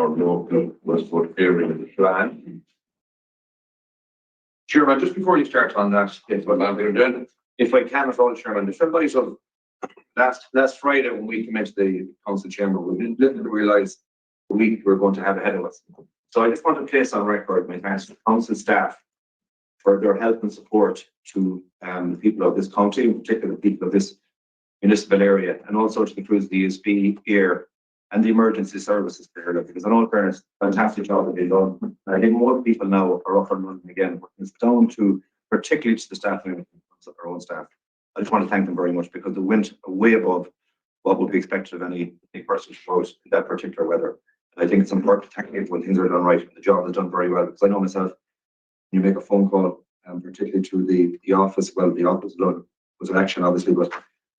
our local Westport area plan. Chairman, just before you start on that, if I can at all, Chairman, the advice of last Friday when we came into the council chamber, we didn't realise the week we were going to have ahead of us. So I just want to place on record my thanks to the council staff for their help and support to the people of this county, in particular the people of this municipal area, and also to the crews of the ESB here and the emergency services here, because in all fairness, fantastic job that they've done. And I think more people now are up and running again, but it's down to, particularly to the staff and our own staff. I just want to thank them very much because they went way above what would be expected of any person to go out in that particular weather. And I think it's important to thank people when things are done right. The job is done very well, because I know myself, when you make a phone call, particularly to the office, well, the office was an action obviously, but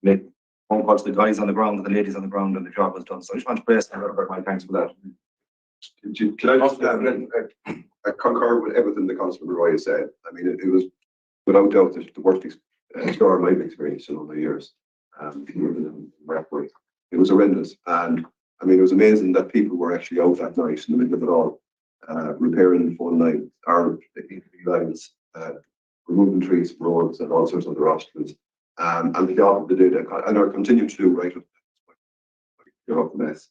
make phone calls to the guys on the ground and the ladies on the ground, and the job was done. So I just want to place my thanks for that. Can I just I concur with everything the Councillor Roy said. I mean, it was without doubt the worst storm I've experienced in all the years. It was horrendous, and I mean, it was amazing that people were actually out that night in the middle of it all, repairing the phone lines, our lines, removing trees from roads, and all sorts of other obstacles. And the job they did, and are continuing to do right up the mess.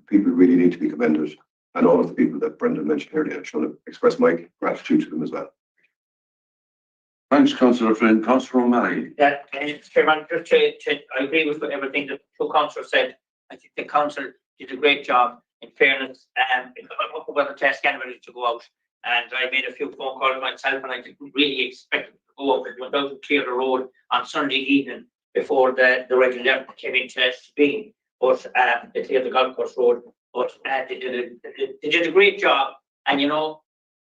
People really need to be commended, and all of the people that Brendan mentioned earlier. I just want to express my gratitude to them as well. Thanks, Councillor Flynn. Councillor O'Malley. Yeah, Chairman, just I agree with everything that the councillor said. I think the council did a great job. In fairness, weather test candidates to go out, and I made a few phone calls myself, and I didn't really expect it to go up. It went out and clear the road on Sunday evening before the regular came into being, but they cleared the golf course road. But they did a great job, and you know,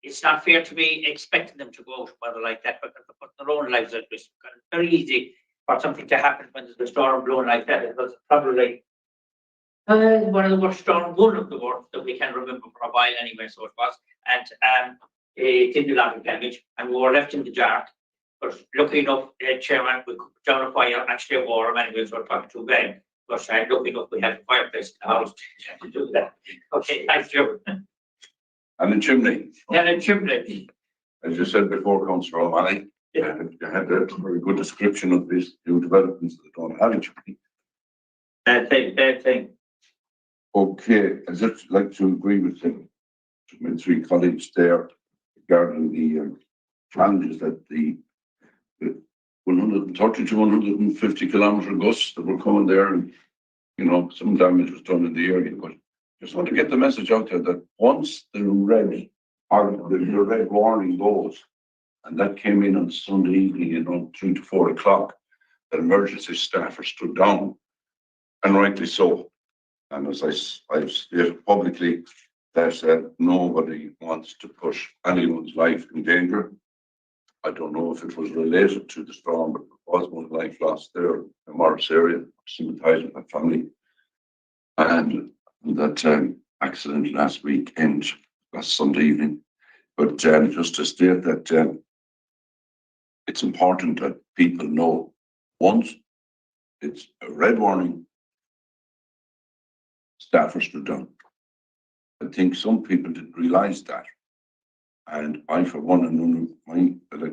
it's not fair to be expecting them to go out weather like that, but they put their own lives at risk. It's very easy for something to happen when there's a storm blowing like that. It was probably one of the worst storms, one of the worst that we can remember for a while anyway, so it was. And it did a lot of damage, and we were left in the dark. But lucky enough, Chairman, we could put down a fire, actually a warm anyway, so it's not too bad. But lucky enough, we had a fireplace in the house to do that. Okay, thanks, you. And the chimney. Yeah, the chimney. As you said before, Councillor O'Malley, you had a very good description of these new developments that don't have a chimney. Bad thing. Okay, I'd just like to agree with my three colleagues there regarding the challenges that the 130 to 150 kilometre gusts that were coming there, and you know, some damage was done in the area. But just want to get the message out there that once the red warning goes, and that came in on Sunday evening around 3 to 4 o'clock, that emergency staff are stood down, and rightly so. And as I've stated publicly, that nobody wants to push anyone's life in danger. I don't know if it was related to the storm, but there was one life lost there in the Morris area, sympathising with that family. And that accident last Sunday evening. But just to state that it's important that people know, once it's a red warning, staff are stood down. I think some people didn't realise that. And I, for one, and none of my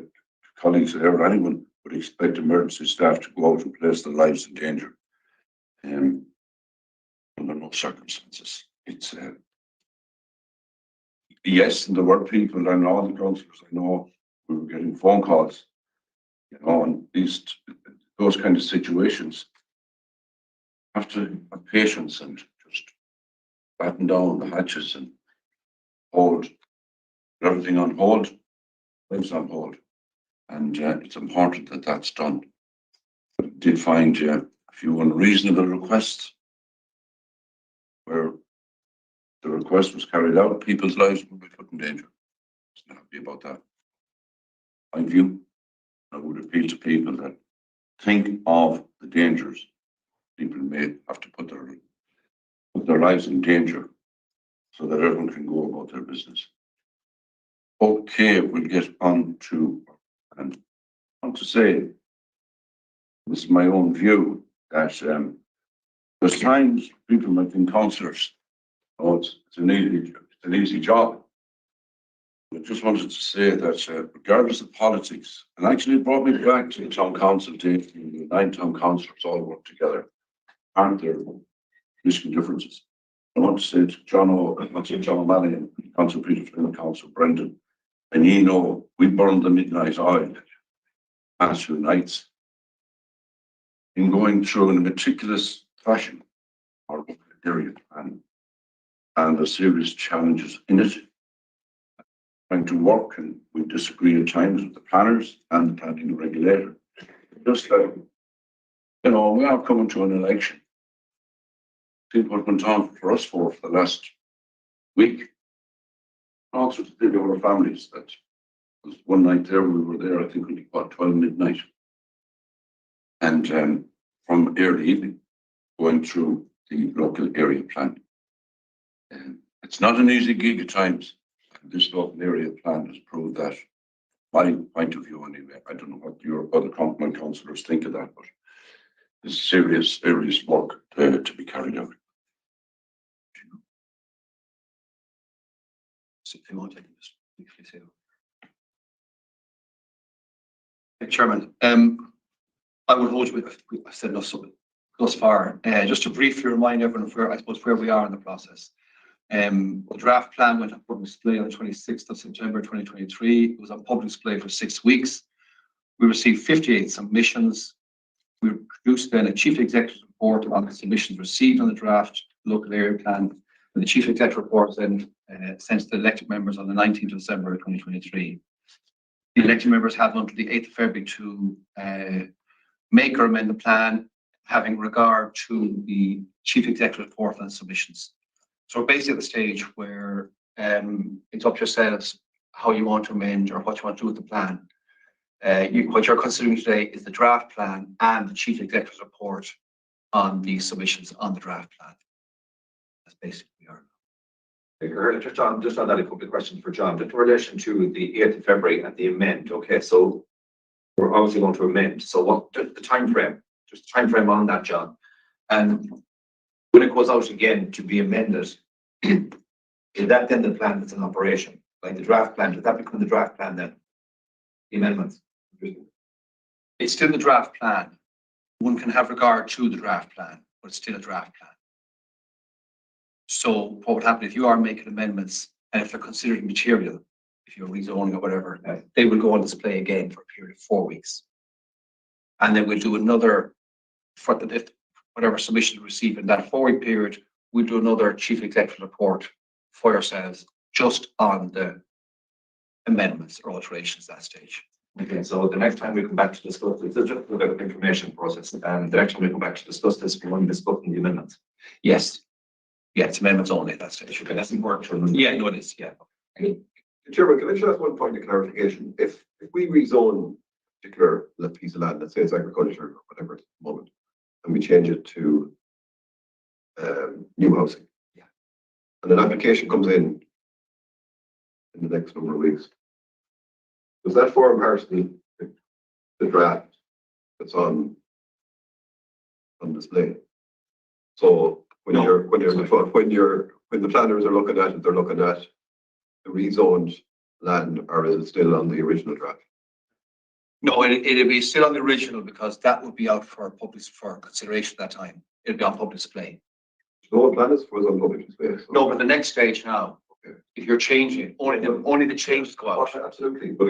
colleagues there or anyone would expect emergency staff to go out and place their lives in danger. Under no circumstances. It's yes, and there were people, and all the councillors I know, we were getting phone calls, you know, and those kind of situations have to have patience and just batten down the hatches and hold everything on hold, lives on hold. And it's important that that's done. But I did find a few unreasonable requests where the request was carried out, people's lives would be put in danger. I'm not happy about that. My view, I would appeal to people that think of the dangers people may have to put their lives in danger so that everyone can go about their business. Okay, we'll get on to, and I want to say, this is my own view, that there's times people might think councillors Oh, it's an easy job. I just wanted to say that regardless of politics, and actually it brought me back to the town council days, when the 9 town councillors all worked together. Aren't there Michigan differences? I want to say to John O'Malley and Council Peter Flynn and Council Brendan, and we burned the midnight oil past 2 nights in going through in a meticulous fashion our area plan and the serious challenges in it. Trying to work, and we disagree at times with the planners and the planning regulator. Just we are coming to an election. I think what went on for us for the last week, also to the other families, that was one night there, we were there, I think it was about 12 midnight. And from early evening, going through the local area plan. It's not an easy gig at times. This local area plan has proved that. My point of view, anyway. I don't know what your other councillors think of that, but it's serious work to be carried out. Chairman, I would hold you. I've said enough thus far. Just to briefly remind everyone where we are in the process. The draft plan went on public display on the 26th of September 2023. It was on public display for 6 weeks. We received 58 submissions. We produced then a chief executive report on the submissions received on the draft local area plan, and the chief executive report then sent to the elected members on the 19th of December 2023. The elected members have until the 8th of February to make or amend the plan, having regard to the chief executive report and submissions. So we're basically at the stage where it's up to yourselves how you want to amend or what you want to do with the plan. What you're considering today is the draft plan and the chief executive report on the submissions on the draft plan. That's basically where we are. Just on that, a couple of questions for John. In relation to the 8th of February and the amend, okay, so we're obviously going to amend. So what the time frame, just the time frame on that, John? And when it goes out again to be amended, is that then the plan that's in operation? Like the draft plan, does that become the draft plan then? The amendments? It's still the draft plan. One can have regard to the draft plan, but it's still a draft plan. So what would happen if you are making amendments and if they're considered material, if you're rezoning or whatever, they will go on display again for a period of 4 weeks. And then we'll do another, for the whatever submission we receive in that 4-week period, we'll do another chief executive report for yourselves just on the amendments or alterations at that stage. Okay, so the next time we come back to discuss this, it's just a bit of information process, and the next time we come back to discuss this, we want to discuss the amendments. Yes. Yeah, it's amendments only at that stage. Okay, that's important. Yeah, no, it is. Yeah. Chairman, can I just ask one point of clarification? If we rezone a particular piece of land, let's say it's agriculture or whatever at the moment, and we change it to new housing, yeah, and an application comes in the next number of weeks, does that form part of the draft that's on display? So when the planners are looking at it, they're looking at the rezoned land, or is it still on the original draft? No, it'll be still on the original because that would be out for consideration at that time. It'll be on public display. No planners was on public display. So. No, but the next stage now, okay. If you're changing, only the changes go out. Absolutely, but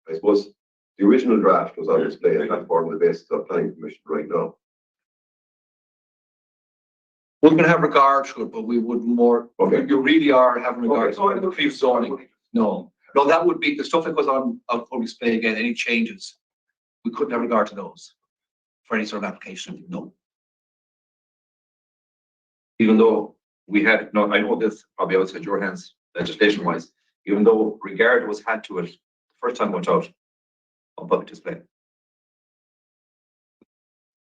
I suppose the original draft was on display and that form the basis of planning commission right now. We're going to have regard to it, but we would more. Okay. You really are having regard Okay, to the previous zoning. No, that would be the stuff that goes on public display again. Any changes, we couldn't have regard to those for any sort of application. No. Even though we had, no, I know this probably outside your hands legislation wise, even though regard was had to it the first time it went out on public display.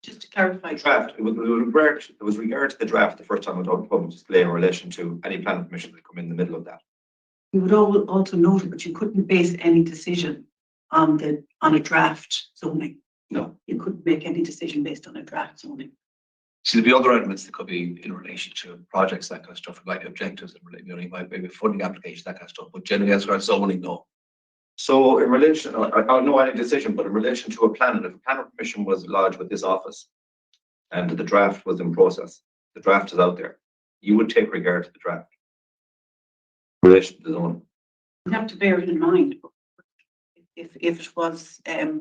Just to clarify. Draft, it was regard to the draft the first time it went out on public display in relation to any planning permission that come in the middle of that. You would also note it, but you couldn't base any decision on a draft zoning. No. You couldn't make any decision based on a draft zoning. See, there'll be other elements that could be in relation to projects, that kind of stuff, like objectives, and you might maybe funding applications, that kind of stuff. But generally, as far as zoning, no. So in relation, I don't know any decision, but in relation to a plan, if a planning permission was lodged with this office and the draft was in process, the draft is out there, you would take regard to the draft. In relation to the zone. You have to bear it in mind. If it was a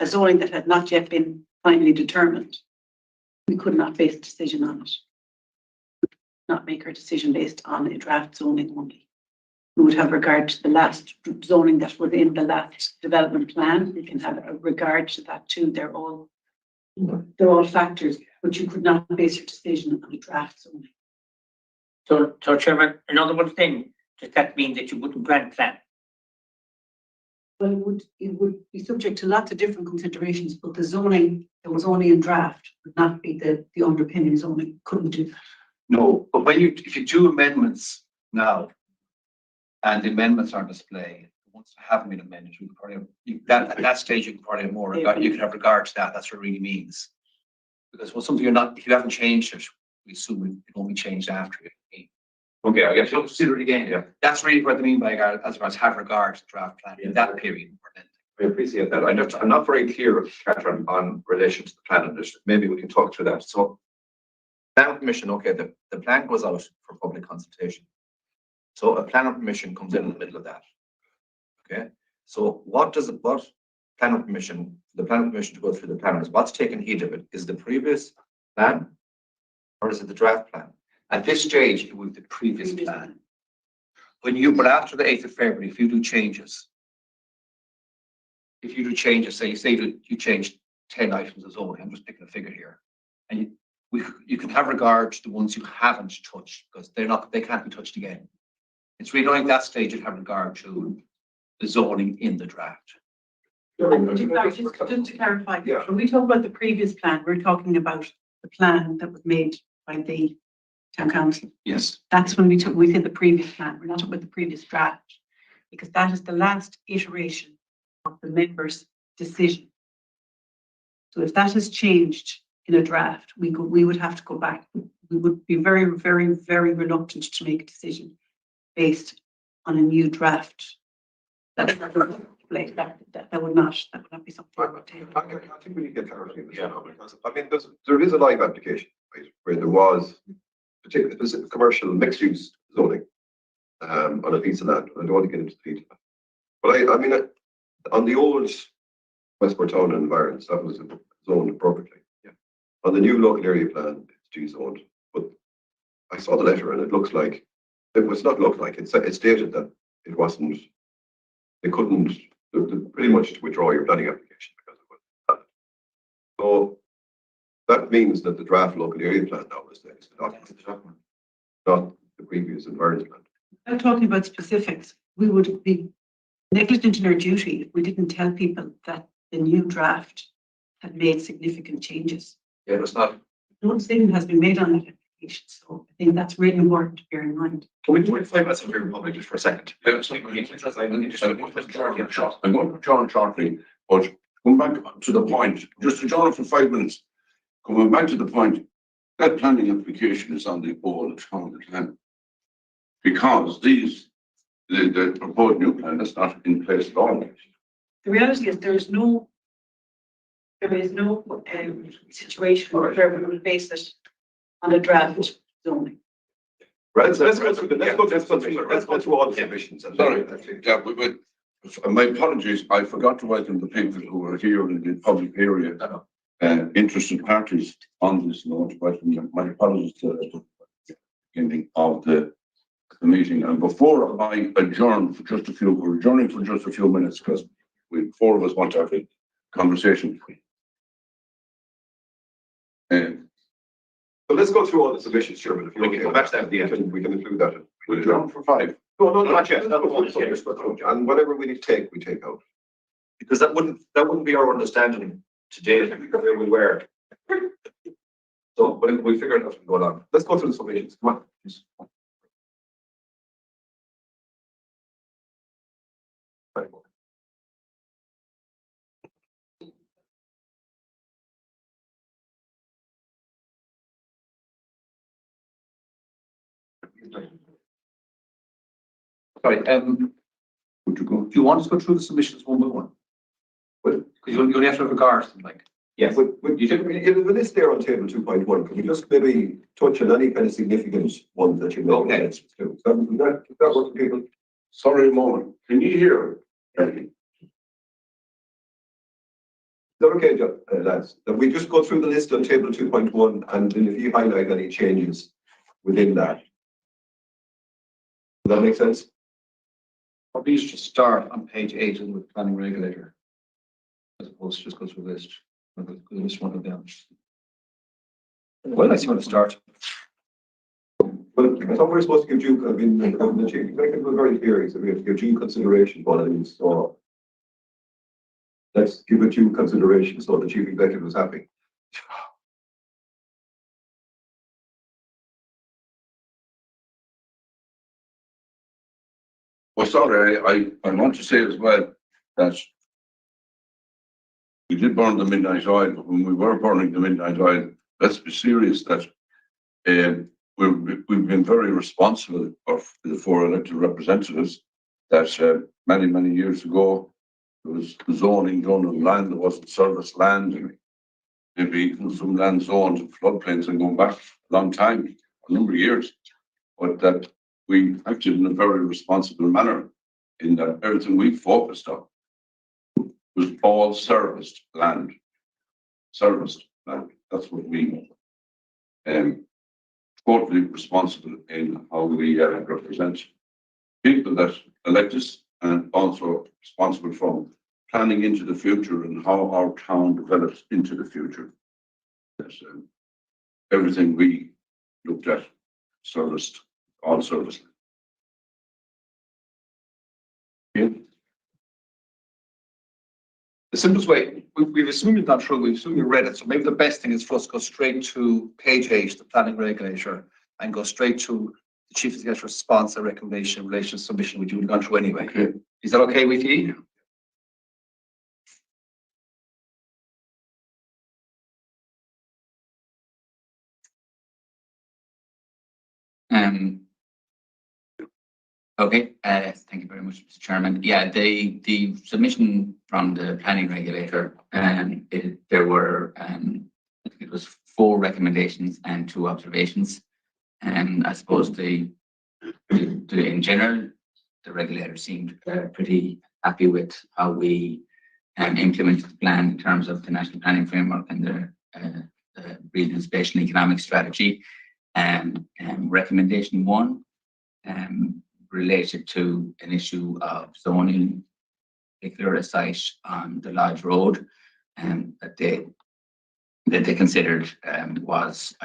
zoning that had not yet been finally determined, we could not base a decision on it. Not make our decision based on a draft zoning only. We would have regard to the last zoning that was in the last development plan. We can have a regard to that too. They're all factors, but you could not base your decision on a draft zoning. So Chairman, in other words then, does that mean that you wouldn't grant plan? Well, it would be subject to lots of different considerations, but the zoning that was only in draft would not be the underpinning zoning. Couldn't do that. No, but if you do amendments now, and the amendments are on display, the ones that haven't been amended, you can probably, at that stage, you can probably have more regard, you can have regard to that. That's what it really means. Because when something if you haven't changed it, we assume it won't be changed after it. Okay, I guess you'll consider it again, yeah. That's really what they mean by as far as have regard to the draft plan in that period. I appreciate that. I'm not very clear, Catherine, on relation to the planning district. Maybe we can talk through that. So, planning permission, okay, the plan goes out for public consultation. So a planning permission comes in the middle of that. Okay. So what planning permission, the planning permission to go through the planners, what's taking heed of it? Is the previous plan or is it the draft plan? At this stage, it was the previous plan. But after the 8th of February, if you do changes, say you change 10 items of zoning, I'm just picking a figure here, and you can have regard to the ones you haven't touched because they can't be touched again. It's really only at that stage you'd have regard to the zoning in the draft. Just to clarify, when we talk about the previous plan, we're talking about the plan that was made by the town council. Yes. That's when we said the previous plan. We're not talking about the previous draft, because that is the last iteration of the members' decision. So if that has changed in a draft, we would have to go back. We would be very, very, very reluctant to make a decision based on a new draft. That would not be something. I think we need to get clarity on this now, because I mean, there is a live application, right, where there was particular specific commercial mixed use zoning on a piece of land. I don't want to get into the detail, but I mean, on the old Westport town environs, that was zoned appropriately. Yeah. On the new local area plan, it's G-zoned, but I saw the letter and it looks like it stated that it wasn't. They couldn't pretty much withdraw your planning application because of that. So that means that the draft local area plan now is the document, not the previous environment plan. I'm talking about specifics. We would be negligent in our duty if we didn't tell people that the new draft had made significant changes. Yeah, it's not. No decision has been made on that application, so I think that's really important to bear in mind. Can we do 5 minutes of hearing public just for a second? I'm going to John shortly, but come back to the point, just to John for 5 minutes. Coming back to the point, that planning application is on the old town plan. Because the proposed new plan is not in place at all. The reality is there is no situation where we will base it on a draft zoning. Right, so let's go through all the submissions. Sorry, yeah, my apologies, I forgot to welcome the people who are here in the public area, interested parties on this note, but my apologies to the beginning of the meeting. And before I adjourn we're adjourning for just a few minutes because we 4 of us want to have a conversation. So let's go through all the submissions, Chairman. If you We can go back to that at the end. we can include that. We'll adjourn for 5. No, not yet. And whatever we need to take, we take out. Because that wouldn't be our understanding today where we were. So, but we figure it out and go on. Let's go through the submissions. Come on. Sorry, Would you go? do you want us to go through the submissions one by one? Well, because you only have to regard them, like. Yes. But you should, if the list there on table 2.1, can you just maybe touch on any kind of significant ones that you know? Okay. That work for people? Sorry, a moment. Can you hear? Is that okay, lads? That we just go through the list on table 2.1 and then if you highlight any changes within that. Does that make sense? Probably you should start on page 8 with the planning regulator. As opposed to just go through the list. The list one of them. Well, I see where to start. Well, I thought we were supposed to give due, I mean, the chief executive was very clear, so we have to give due consideration for it, so let's give it due consideration, so the chief executive was happy. Well, sorry, I want to say as well that we did burn the midnight oil, but when we were burning the midnight oil, let's be serious that we've been very responsible of the 4 elected representatives that many years ago there was zoning done on land that wasn't service land, and maybe even some land zoned in floodplains and going back a long time, a number of years, but that we acted in a very responsible manner in that everything we focused on was all serviced land. Serviced land. That's what we totally responsible in how we represent people that elect us, and also responsible from planning into the future and how our town develops into the future. That's, everything we looked at, serviced, all serviced. Yeah. The simplest way, we've assumed you've gone through, we've assumed you read it, so maybe the best thing is for us to go straight to page 8, the planning regulator, and go straight to the chief executive response and recommendation in relation to submission, which you would have gone through anyway. Okay. Is that okay with you? Okay, thank you very much, Mr. Chairman. Yeah, the submission from the planning regulator, there were, it was 4 recommendations and 2 observations. And I suppose in general, the regulator seemed pretty happy with how we implemented the plan in terms of the national planning framework and the regional spatial and economic strategy. Recommendation 1, related to an issue of zoning, particular a site on the Lodge Road, that they considered was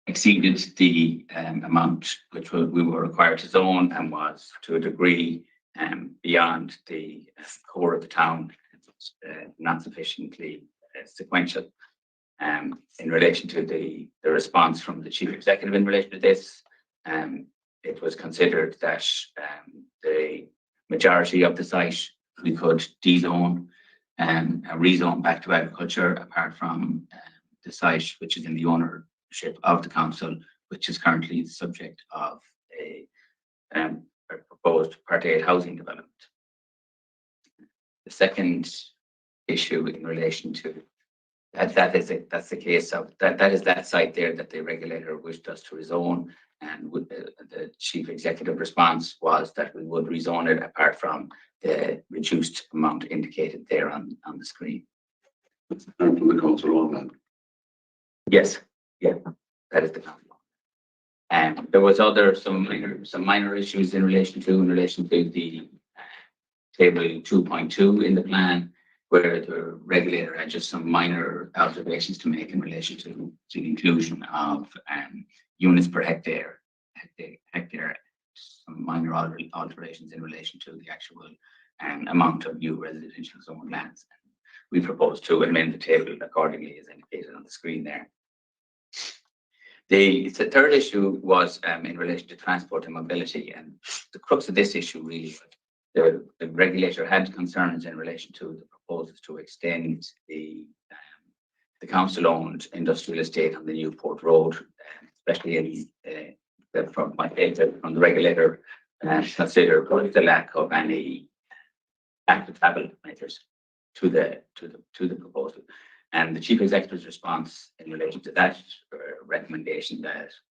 exceeded the amount which we were required to zone, and was to a degree beyond the core of the town, not sufficiently sequential. In relation to the response from the chief executive in relation to this, it was considered that the majority of the site we could dezone and rezone back to agriculture, apart from the site which is in the ownership of the council, which is currently the subject of a proposed Part 8 housing development. The second issue in relation to that's the case of that is that site there that the regulator wished us to rezone, and the chief executive response was that we would rezone it apart from the reduced amount indicated there on the screen. And from the council on that. Yes, yeah, that is the council. And there was some minor issues in relation to the table 2.2 in the plan, where the regulator had just some minor observations to make in relation to the inclusion of units per hectare, some minor alterations in relation to the actual amount of new residential zone lands. We propose to amend the table accordingly, as indicated on the screen there. The third issue was in relation to transport and mobility, and the crux of this issue really, the regulator had concerns in relation to the proposals to extend the council-owned industrial estate on the Newport Road, especially in from my data from the regulator, consider the lack of any active travel measures to the proposal. And the chief executive's response in relation to that recommendation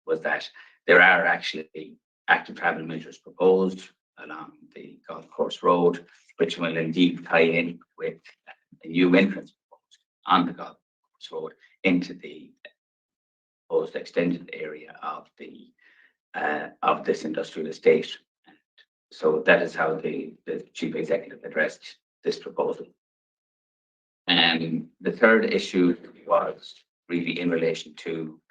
was that there are actually active travel measures proposed along the golf course road, which will indeed tie in with a new entrance proposed on the golf course road into the proposed extended area of this industrial estate. And so that is how the chief executive addressed this proposal. And the third issue was really in relation to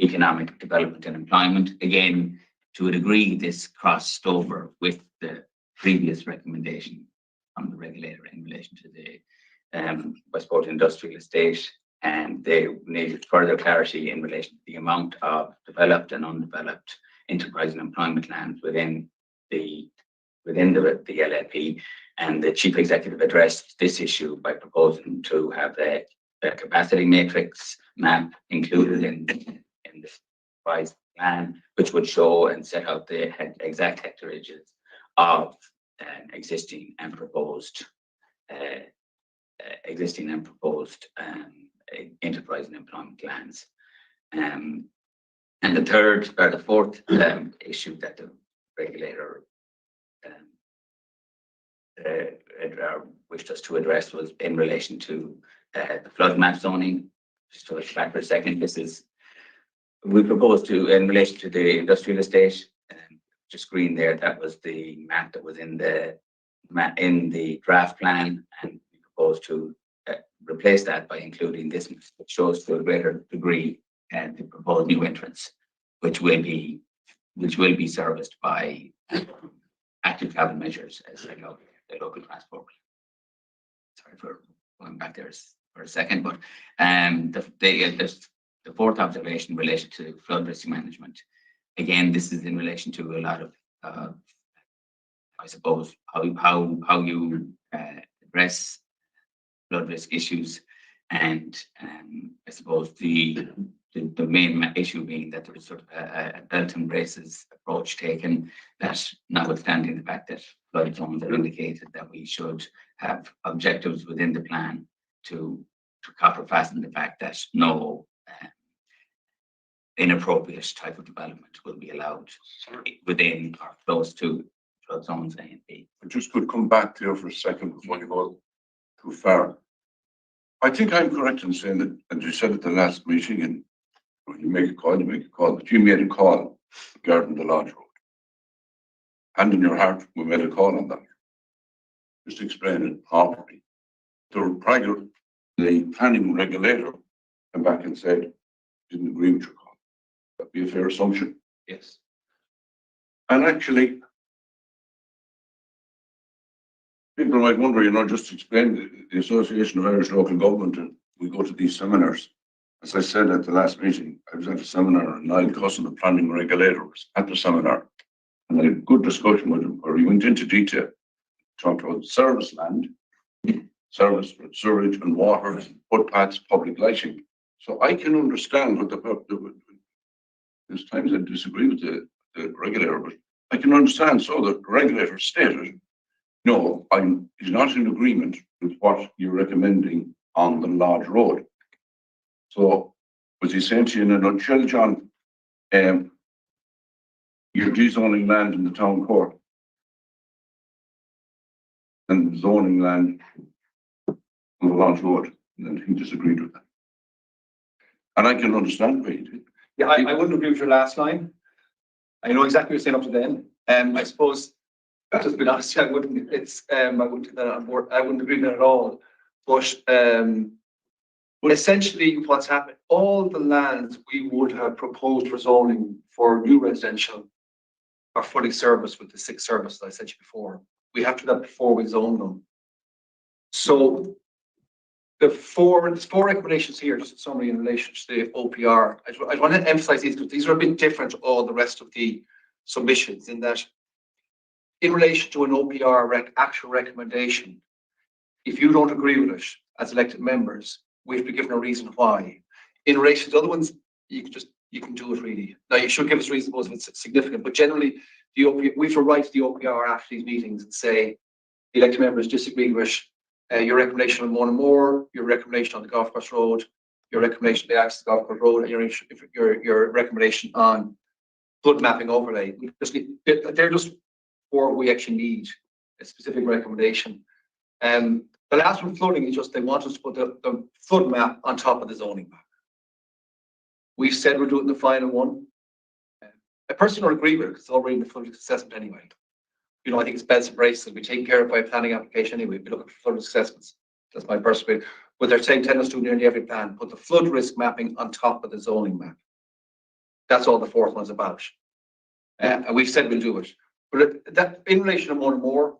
economic development and employment. Again, to a degree, this crossed over with the previous recommendation from the regulator in relation to the Westport industrial estate, and they needed further clarity in relation to the amount of developed and undeveloped enterprise and employment lands within the LLP. And the chief executive addressed this issue by proposing to have a capacity matrix map included in the revised plan, which would show and set out the exact hectareages of existing and proposed enterprise and employment lands. And the fourth issue that the regulator wished us to address was in relation to the flood map zoning. Just to back for a second, we proposed to, in relation to the industrial estate, just green there, that was the map that was in the draft plan, and we proposed to replace that by including this, which shows to a greater degree the proposed new entrance, which will be serviced by active travel measures as the local transport. Sorry for going back there for a second, but the fourth observation related to flood risk management. Again, this is in relation to a lot of, I suppose, how you address flood risk issues, and I suppose the main issue being that there was sort of a belt and braces approach taken, that notwithstanding the fact that flood zones are indicated, that we should have objectives within the plan to copper fasten the fact that no inappropriate type of development will be allowed within or close to flood zones A and B. I just could come back there for a second before you go too far. I think I'm correct in saying that, and you said at the last meeting, and when you make a call, but you made a call regarding the Lodge Road. Hand in your heart, we made a call on that. Just explain it properly. The planning regulator came back and said, didn't agree with your call. That'd be a fair assumption. Yes. And actually, people might wonder, just explain the Association of Irish Local Government, and we go to these seminars. As I said at the last meeting, I was at a seminar, and Niall Cusson, the planning regulator, was at the seminar, and I had a good discussion with him where he went into detail, talked about service land, service with sewage and water, footpaths, public lighting. So I can understand what there's times I disagree with the regulator, but I can understand. So the regulator stated, no, he's not in agreement with what you're recommending on the Lodge Road. So was he saying to you in a nutshell, John, you're dezoning land in the town court and zoning land on the Lodge Road, and he disagreed with that. And I can understand why he did. Yeah, I wouldn't agree with your last line. I know exactly what you're saying up to then. I suppose, just to be honest, I wouldn't take that on board. I wouldn't agree with that at all. But essentially what's happened, all the lands we would have proposed for zoning for new residential are fully serviced with the 6 services I said to you before. We have to do that before we zone them. So there's 4 recommendations here, just a summary in relation to the OPR. I want to emphasize these because these are a bit different to all the rest of the submissions, in that in relation to an OPR actual recommendation, if you don't agree with it as elected members, we have to be given a reason why. In relation to other ones, you can do it really. Now, you should give us reasons if it's significant, but generally, we have to write to the OPR after these meetings and say, the elected members disagree with your recommendation on More and More, your recommendation on the golf course road, your recommendation on the access to the golf course road, and your recommendation on flood mapping overlay. They're just where we actually need a specific recommendation. The last one, flooding, is just they want us to put the flood map on top of the zoning map. We've said we're doing the final one. I personally don't agree with it because it's already in the flood assessment anyway. You know, I think it's beds and braces will be taken care of by a planning application anyway. We'll be looking for flood assessments. That's my personal opinion. But they're saying tend us to do nearly every plan, put the flood risk mapping on top of the zoning map. That's all the fourth one's about. And we've said we'll do it. But that in relation to More and More,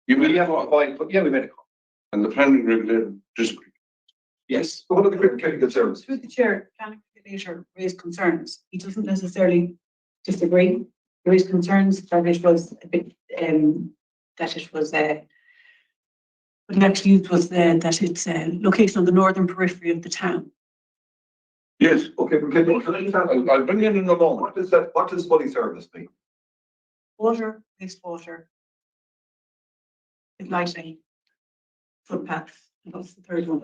You we will have have, to provide, but yeah, we made a call. and the planning regulator disagree. Yes. So one of the critical concerns, Through the chair, planning regulator raised concerns. He doesn't necessarily disagree. He raised concerns that it was a bit, that it was, what he actually used was that it's location on the northern periphery of the town. Yes, okay, but can you tell me, I'll bring in a moment. what does fully service mean? Water, wastewater, lighting, footpaths, and what's the third one?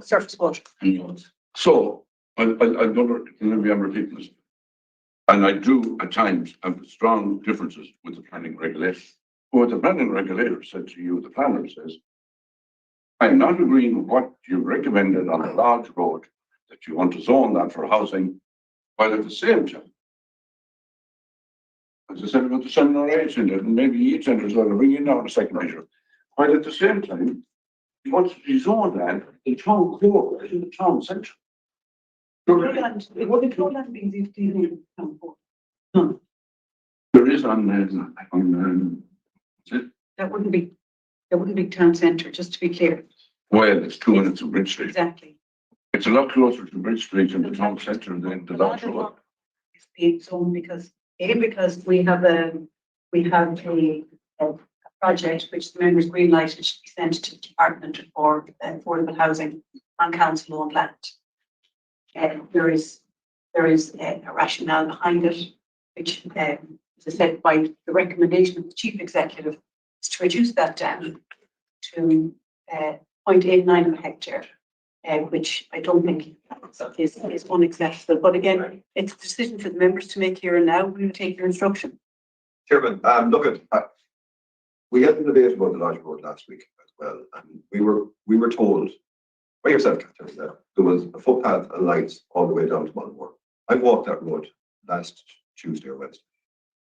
Surface water. And roads. So, I don't, maybe I'm repeating this. And I do at times have strong differences with the planning regulator. What the planning regulator said to you, the planner says, I'm not agreeing with what you recommended on a large road that you want to zone that for housing, while at the same time, as I said about the 7 or 8 centres, and maybe each centre is going to bring in now in a second measure, while at the same time, he wants to rezone that in town core, in the town centre. What the total land means if these in town core. No, There is on that wouldn't be town centre, just to be clear. well, it's 2 minutes of Bridge Street. Exactly. It's a lot closer to Bridge Street in the town centre than the large road. It's being zoned because we have a project which the members green lighted should be sent to the Department for Affordable Housing on council owned land. There is a rationale behind it, which, as I said, by the recommendation of the chief executive, is to reduce that down to 0.89 of a hectare, which I don't think is unacceptable. But again, it's a decision for the members to make here and now. We will take your instruction. Chairman, look at, we had the debate about the large road last week as well, and we were told by yourself, Catherine, that there was a footpath and lights all the way down to Mulmore. I walked that road last Tuesday or Wednesday,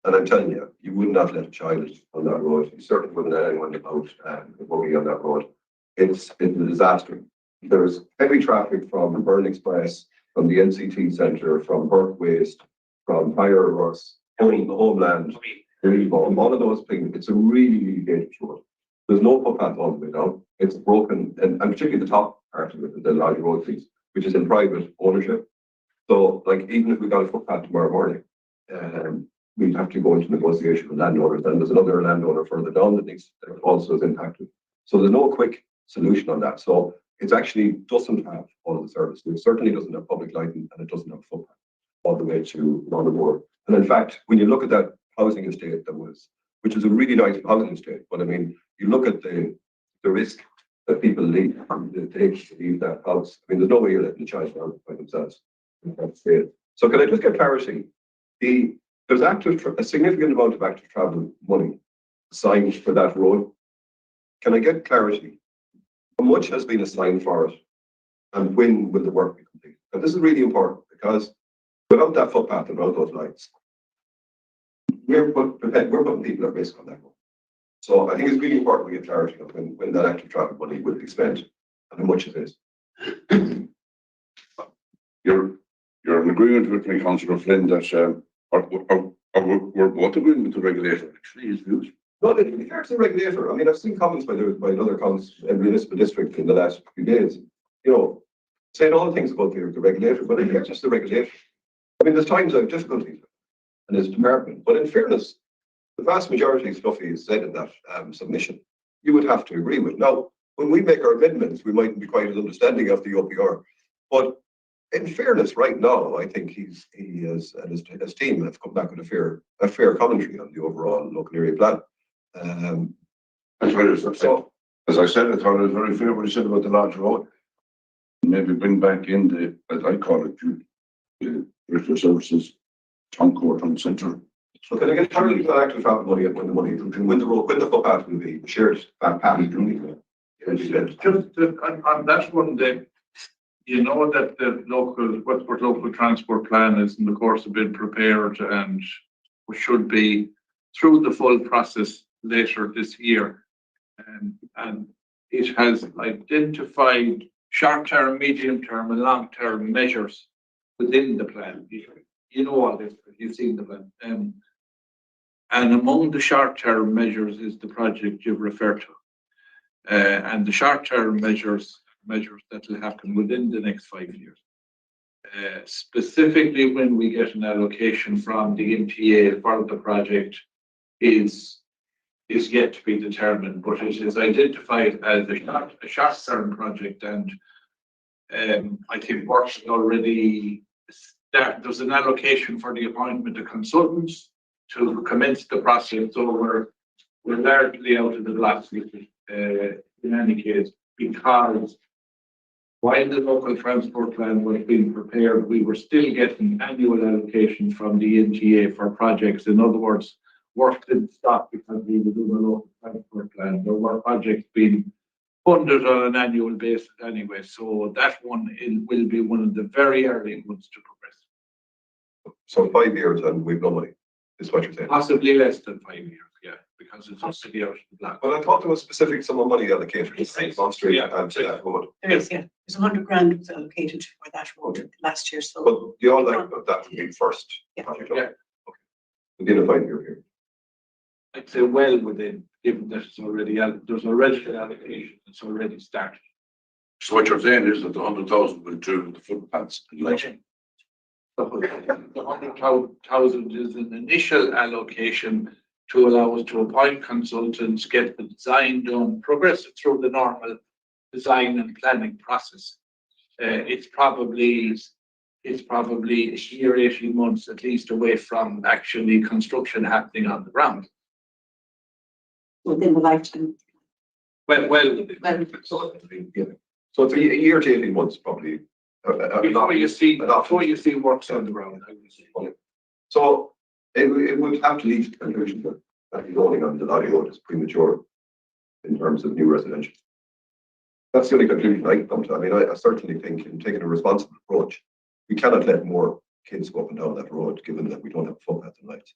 and I'm telling you, you would not let a child on that road. You certainly wouldn't let anyone out buggy on that road. It's a disaster. There's heavy traffic from Burn Express, from the NCT Centre, from Burke Waste, from Fireworks, Homeland, all of those things. It's a really, really dangerous road. There's no footpath all the way down. It's broken, and particularly the top part of it, the large road piece, which is in private ownership. So, like, even if we got a footpath tomorrow morning, we'd have to go into negotiation with landowners. Then there's another landowner further down that also is impacted. So there's no quick solution on that. So it actually doesn't have all of the services. It certainly doesn't have public lighting, and it doesn't have footpath all the way to Mulmore. And in fact, when you look at that housing estate which is a really nice housing estate, but I mean, you look at the risk that people leave, they take to leave that house. I mean, there's no way you're letting the child down by themselves in that state. So can I just get clarity? There's a significant amount of active travel money assigned for that road. Can I get clarity? How much has been assigned for it, and when will the work be complete? And this is really important because without that footpath and without those lights, we're putting people at risk on that road. So I think it's really important we get clarity on when that active traffic money will be spent and how much it is. You're in agreement with me, Councillor Flynn, that we're both agreeing with the regulator, actually, his views. No, to be fair to the regulator, I mean, I've seen comments by another council in municipal district in the last few days, you know, saying all things about the regulator, but it's just the regulator. I mean, there's times I have difficulties in his department, but in fairness, the vast majority of stuff he said in that submission, you would have to agree with. Now, when we make our amendments, we mightn't be quite as understanding of the OPR. But in fairness, right now, I think he has, and his team have come back with a fair commentary on the overall local area plan. That's what it was. So, as I said, I thought it was very fair what he said about the large road. Maybe bring back in the, as I call it, the British services, town court, town centre. So can I get Charlie to actually have money when the money, when the footpath will be shared, that path is doing it. Just on that one, Dave, you know that the local, Westport local transport plan is in the course of being prepared and we should be through the full process later this year. And it has identified short-term, medium-term and long-term measures within the plan. You know all this, you've seen the plan. And among the short-term measures is the project you've referred to. And the short-term measures that will happen within the next 5 years. Specifically, when we get an allocation from the MTA for the project is yet to be determined, but it is identified as a short-term project, and I think work has already started. There's an allocation for the appointment of consultants to commence the process, so we're largely out of the blocks with it, in any case, because while the local transport plan was being prepared, we were still getting annual allocations from the MTA for projects. In other words, work didn't stop because we were doing a local transport plan. There were projects being funded on an annual basis anyway. So that one will be one of the very early ones to progress. So 5 years and we've no money, is what you're saying? Possibly less than 5 years, yeah, because it's possibly out of the black. Well, I thought there was specific sum of money allocated to Bond Street Yeah. and to that road. There is, yeah. There's 100 grand was allocated for that road last year, so. But the all like that would be first Yeah. project. Yeah. Okay. Within a 5-year period. I'd say well within, given that it's already, there's already an allocation, it's already started. So what you're saying is that the 100,000 will do the footpaths and lighting. The 100,000 is an initial allocation to allow us to appoint consultants, get the design done, progress it through the normal design and planning process. It's probably a year, 18 months at least away from actually construction happening on the ground. Within the lifetime. Well, So it's a year to 18 months probably. before you see works on the ground, I would say. So it would have to lead to the conclusion that zoning on the lorry road is premature in terms of new residential. That's the only conclusion I come to. I mean, I certainly think in taking a responsible approach, we cannot let more kids go up and down that road, given that we don't have footpaths and lights.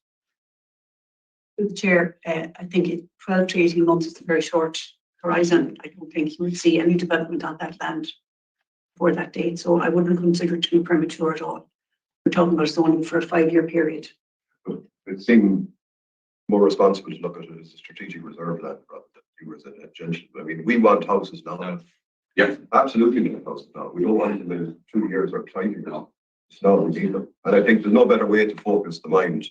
Through the chair, I think 12 to 18 months is a very short horizon. I don't think you would see any development on that land before that date. So I wouldn't consider it to be premature at all. We're talking about zoning for a 5-year period. It seemed more responsible to look at it as a strategic reserve land rather than new residential. I mean, we want houses now. Yeah. Absolutely we want houses now. We don't want them in 2 years or 5 years now. It's now we need them. And I think there's no better way to focus the mind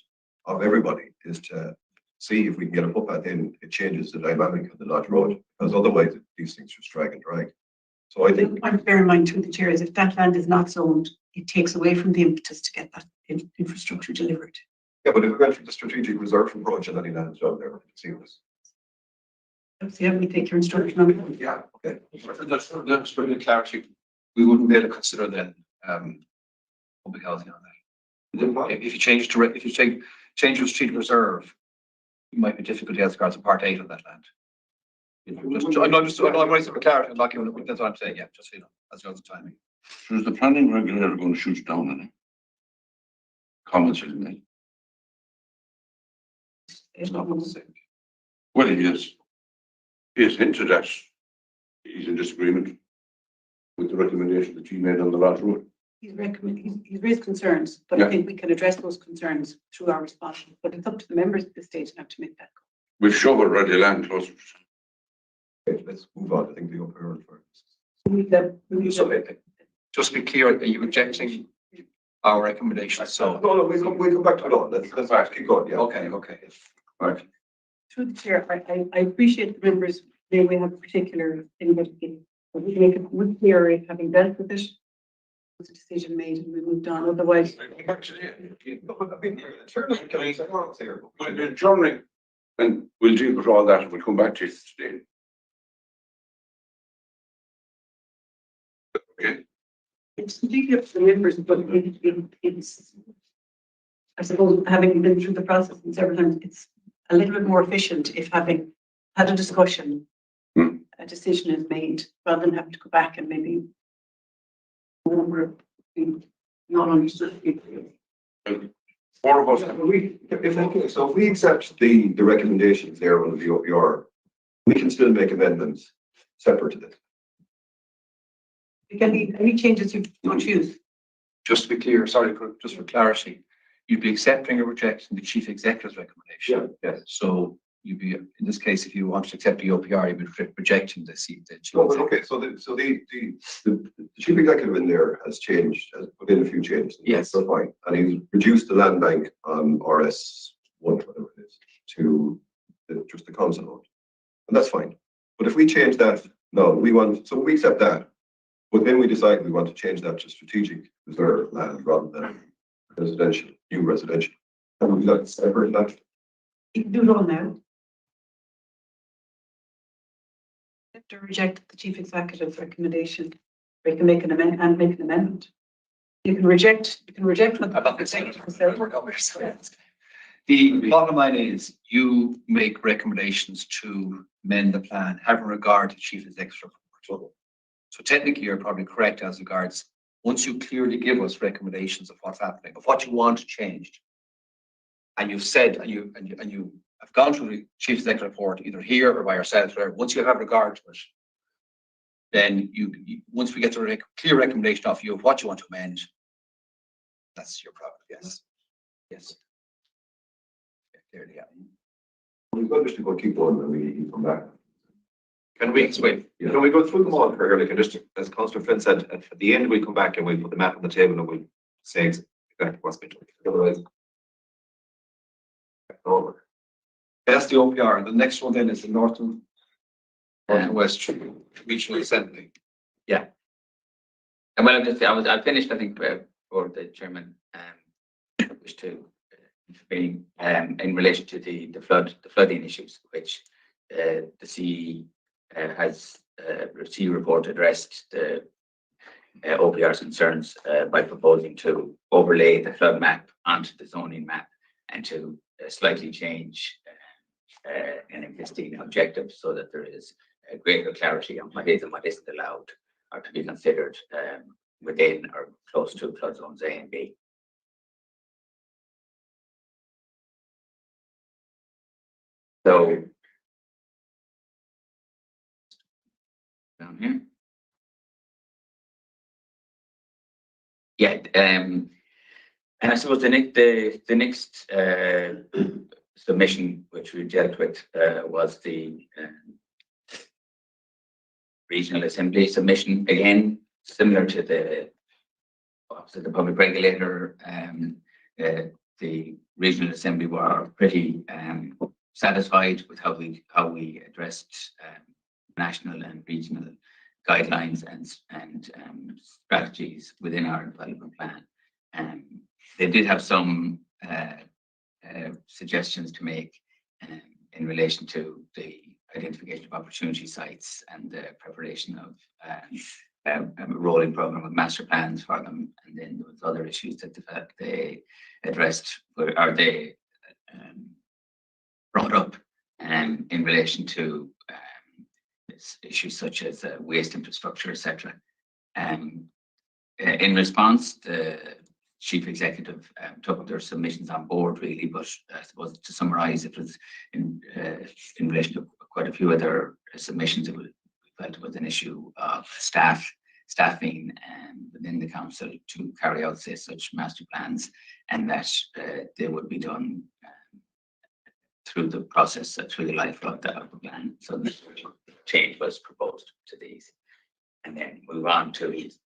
of everybody is to see if we can get a footpath in, it changes the dynamic of the Lodge Road, because otherwise these things just drag and drag. So I The think point to bear in mind through the chair is if that land is not zoned, it takes away from the impetus to get that infrastructure delivered. yeah, but if we went for the strategic reserve approach and any land job there, we can see this. So yeah, we take your instruction on it. Yeah, okay. That's for the clarity. We wouldn't be able to consider then public housing on that. If you change to change to street reserve, it might be difficulty as regards to part 8 of that land. I'm raising for clarity. I'm not giving. That's what I'm saying. Yeah, just so you know, as regards the timing. So is the planning regulator going to shoot it down on it? Comments in it? It's not going to say. Well, he is hinted at he's in disagreement with the recommendation that he made on the last road. He's raised concerns, but Yeah. I think we can address those concerns through our response. But it's up to the members at this stage now to make that. We've shovel ready land closer. Okay, let's move on. I think the OPR for So, just to be clear, are you rejecting our recommendations? So, no, we'll come back to it all. Let's keep going. Yeah. okay. Right. Through the chair, I appreciate the members' Maybe we have a particular thing that we make it more clear if having dealt with it, was a decision made and we moved on, otherwise. We're adjourning, and we'll deal with all that, and we'll come back to you today. Okay, It's completely up to the members, but it's, I suppose, having been through the process several times, it's a little bit more efficient if having had a discussion, a decision is made, rather than having to go back and maybe not understood. four of us, So if we accept the recommendations there on the OPR, we can still make amendments separate to this. Any changes you choose. Just to be clear, sorry, just for clarity, you'd be accepting or rejecting the chief executive's recommendation. Yes. So you'd be, in this case, if you want to accept the OPR, you'd be rejecting the chief No, but executive. okay, so the chief executive in there has put in a few changes. Yes. So fine, and he's reduced the land bank on RS one, whatever it is, to just the council owned. And that's fine. But if we change that, so we accept that. But then we decide we want to change that to strategic reserve land rather than new residential. And we got separate that. You can do it all now. Accept or reject the chief executive's recommendation, or you can make an amendment. You can reject what the executive said. The bottom line is you make recommendations to amend the plan, having regard to chief executive report. So technically, you're probably correct as regards, once you clearly give us recommendations of what's happening, of what you want changed, and you've said, and you have gone through the chief executive report, either here or by yourself, or once you have regard to it, then once we get to a clear recommendation of you of what you want to amend, that's your problem. Yes. Clearly, yeah. We've got just to go keep going and we come back. Can we go through them all very early? Can just, as Councillor Flynn said, at the end, we'll come back and we'll put the map on the table and we'll say exactly what's been done. Otherwise. Over. That's the OPR. The next one then is the North and West Regional Assembly. Yeah. And well, I finished, I think, for the chairman, wish to intervene in relation to the flooding issues, which the CE has CE report addressed the OPR's concerns by proposing to overlay the flood map onto the zoning map and to slightly change an existing objective so that there is a greater clarity on what is and what isn't allowed or to be considered within or close to flood zones A and B. So down here. Yeah, and I suppose the next submission which we dealt with was the regional assembly submission, again similar to the public regulator. The regional assembly were pretty satisfied with how we addressed national and regional guidelines and strategies within our development plan. They did have some suggestions to make in relation to the identification of opportunity sites and the preparation of a rolling program of master plans for them. And then there was other issues that they addressed or they brought up in relation to issues such as waste infrastructure, etc. In response, the chief executive took their submissions on board, really, but I suppose to summarise, it was in relation to quite a few other submissions. We felt it was an issue of staffing within the council to carry out, say, such master plans, and that they would be done through the process, through the life of the plan. So the change was proposed to these, and then move on to these.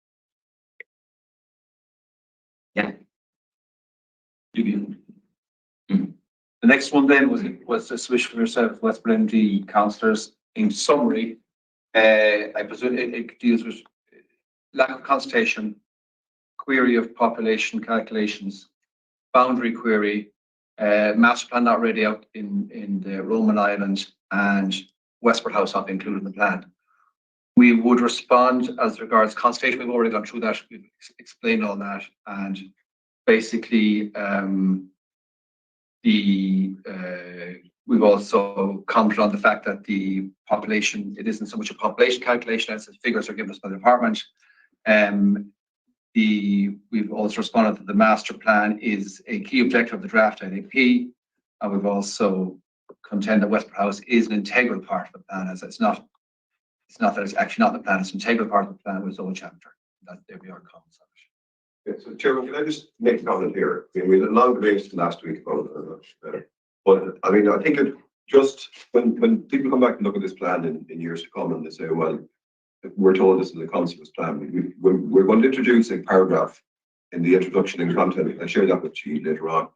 Yeah. The next one then was the switch from yourself, Westport MD councillors. in summary, I presume it deals with lack of consultation, query of population calculations, boundary query, master plan not ready out in the Roman Island, and Westport House not included in the plan. We would respond as regards consultation. We've already gone through that. We've explained all that, and basically, we've also commented on the fact that the population, it isn't so much a population calculation as the figures are given us by the department. We've also responded that the master plan is a key objective of the draft NAP, and we've also contend that Westport House is an integral part of the plan, as it's not that it's actually not the plan, it's an integral part of the plan with its own chapter. That there we are comments on it. Yeah, so Chairman, can I just make a comment here? I mean, we had a long debate last week about it, but I mean, I think it just, when people come back and look at this plan in years to come and they say, well, we're told this is a consensus plan, we're going to introduce a paragraph in the introduction and content. I'll share that with you later on.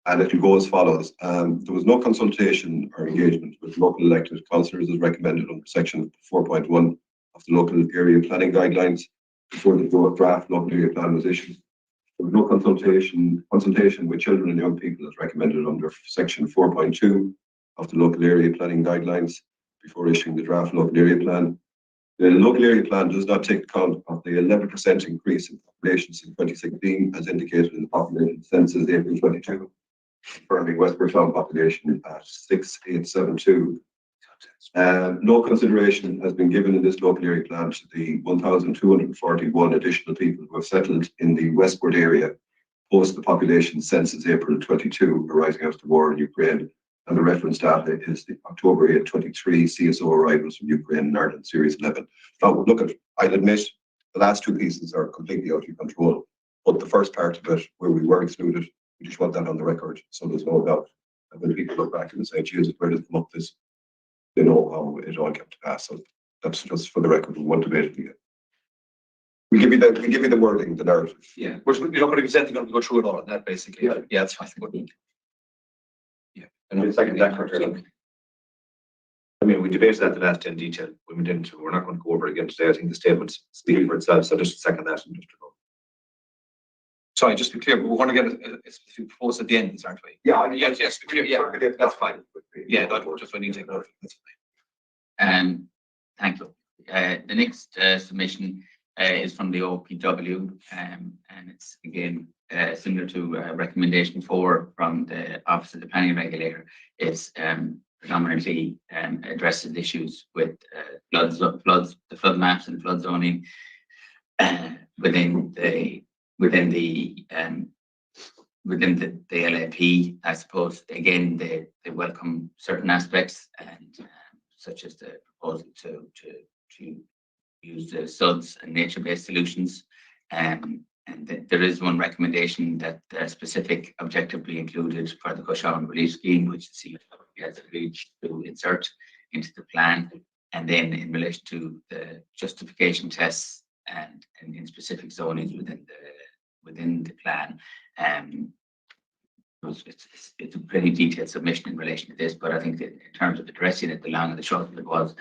And it will go as follows. There was no consultation or engagement with local elected councillors as recommended under section 4.1 of the local area planning guidelines before the draft local area plan was issued. There was no consultation with children and young people as recommended under section 4.2 of the local area planning guidelines before issuing the draft local area plan. The local area plan does not take account of the 11% increase in population since 2016 as indicated in the population census April 22. Confirming Westport town population at 6,872. No consideration has been given in this local area plan to the 1,241 additional people who have settled in the Westport area post the population census April 22 arising out of the war in Ukraine. And the reference data is the October 8, 23 CSO arrivals from Ukraine and Ireland, Series 11. Now, look at, I'll admit, the last two pieces are completely out of control, but the first part of it, where we were excluded, we just want that on the record, so there's no doubt. And when people look back and say, Jesus, where did it come up this? They know how it all came to pass. So that's just for the record. We won't debate it again. We give you the wording, the narrative. Yeah, we're not going to be sending them to go through it all, that basically. Yeah. Yeah, that's fine. Yeah. And the second that, I mean, we debated that the last in detail. We didn't, we're not going to go over it again today. I think the statement's speaking for itself. So just second that and just to go. Sorry, just to be clear, but we're going to get a specific proposal at the end, aren't we? Yeah, Yes, clear. Yeah, that's fine. Yeah, that just when you take note. That's fine. Thank you. The next submission is from the OPW, and it's again similar to recommendation 4 from the Office of the Planning Regulator. It's predominantly addresses issues with the flood maps and flood zoning within the LAP. I suppose again they welcome certain aspects and such as the proposal to use the SUDs and nature-based solutions, and there is one recommendation that the specific objective be included for the Cushon Relief Scheme, which the CFO has agreed to insert into the plan, and then in relation to the justification tests and in specific zonings within the plan. It's a pretty detailed submission in relation to this, but I think that in terms of addressing it, the long and the short of it was,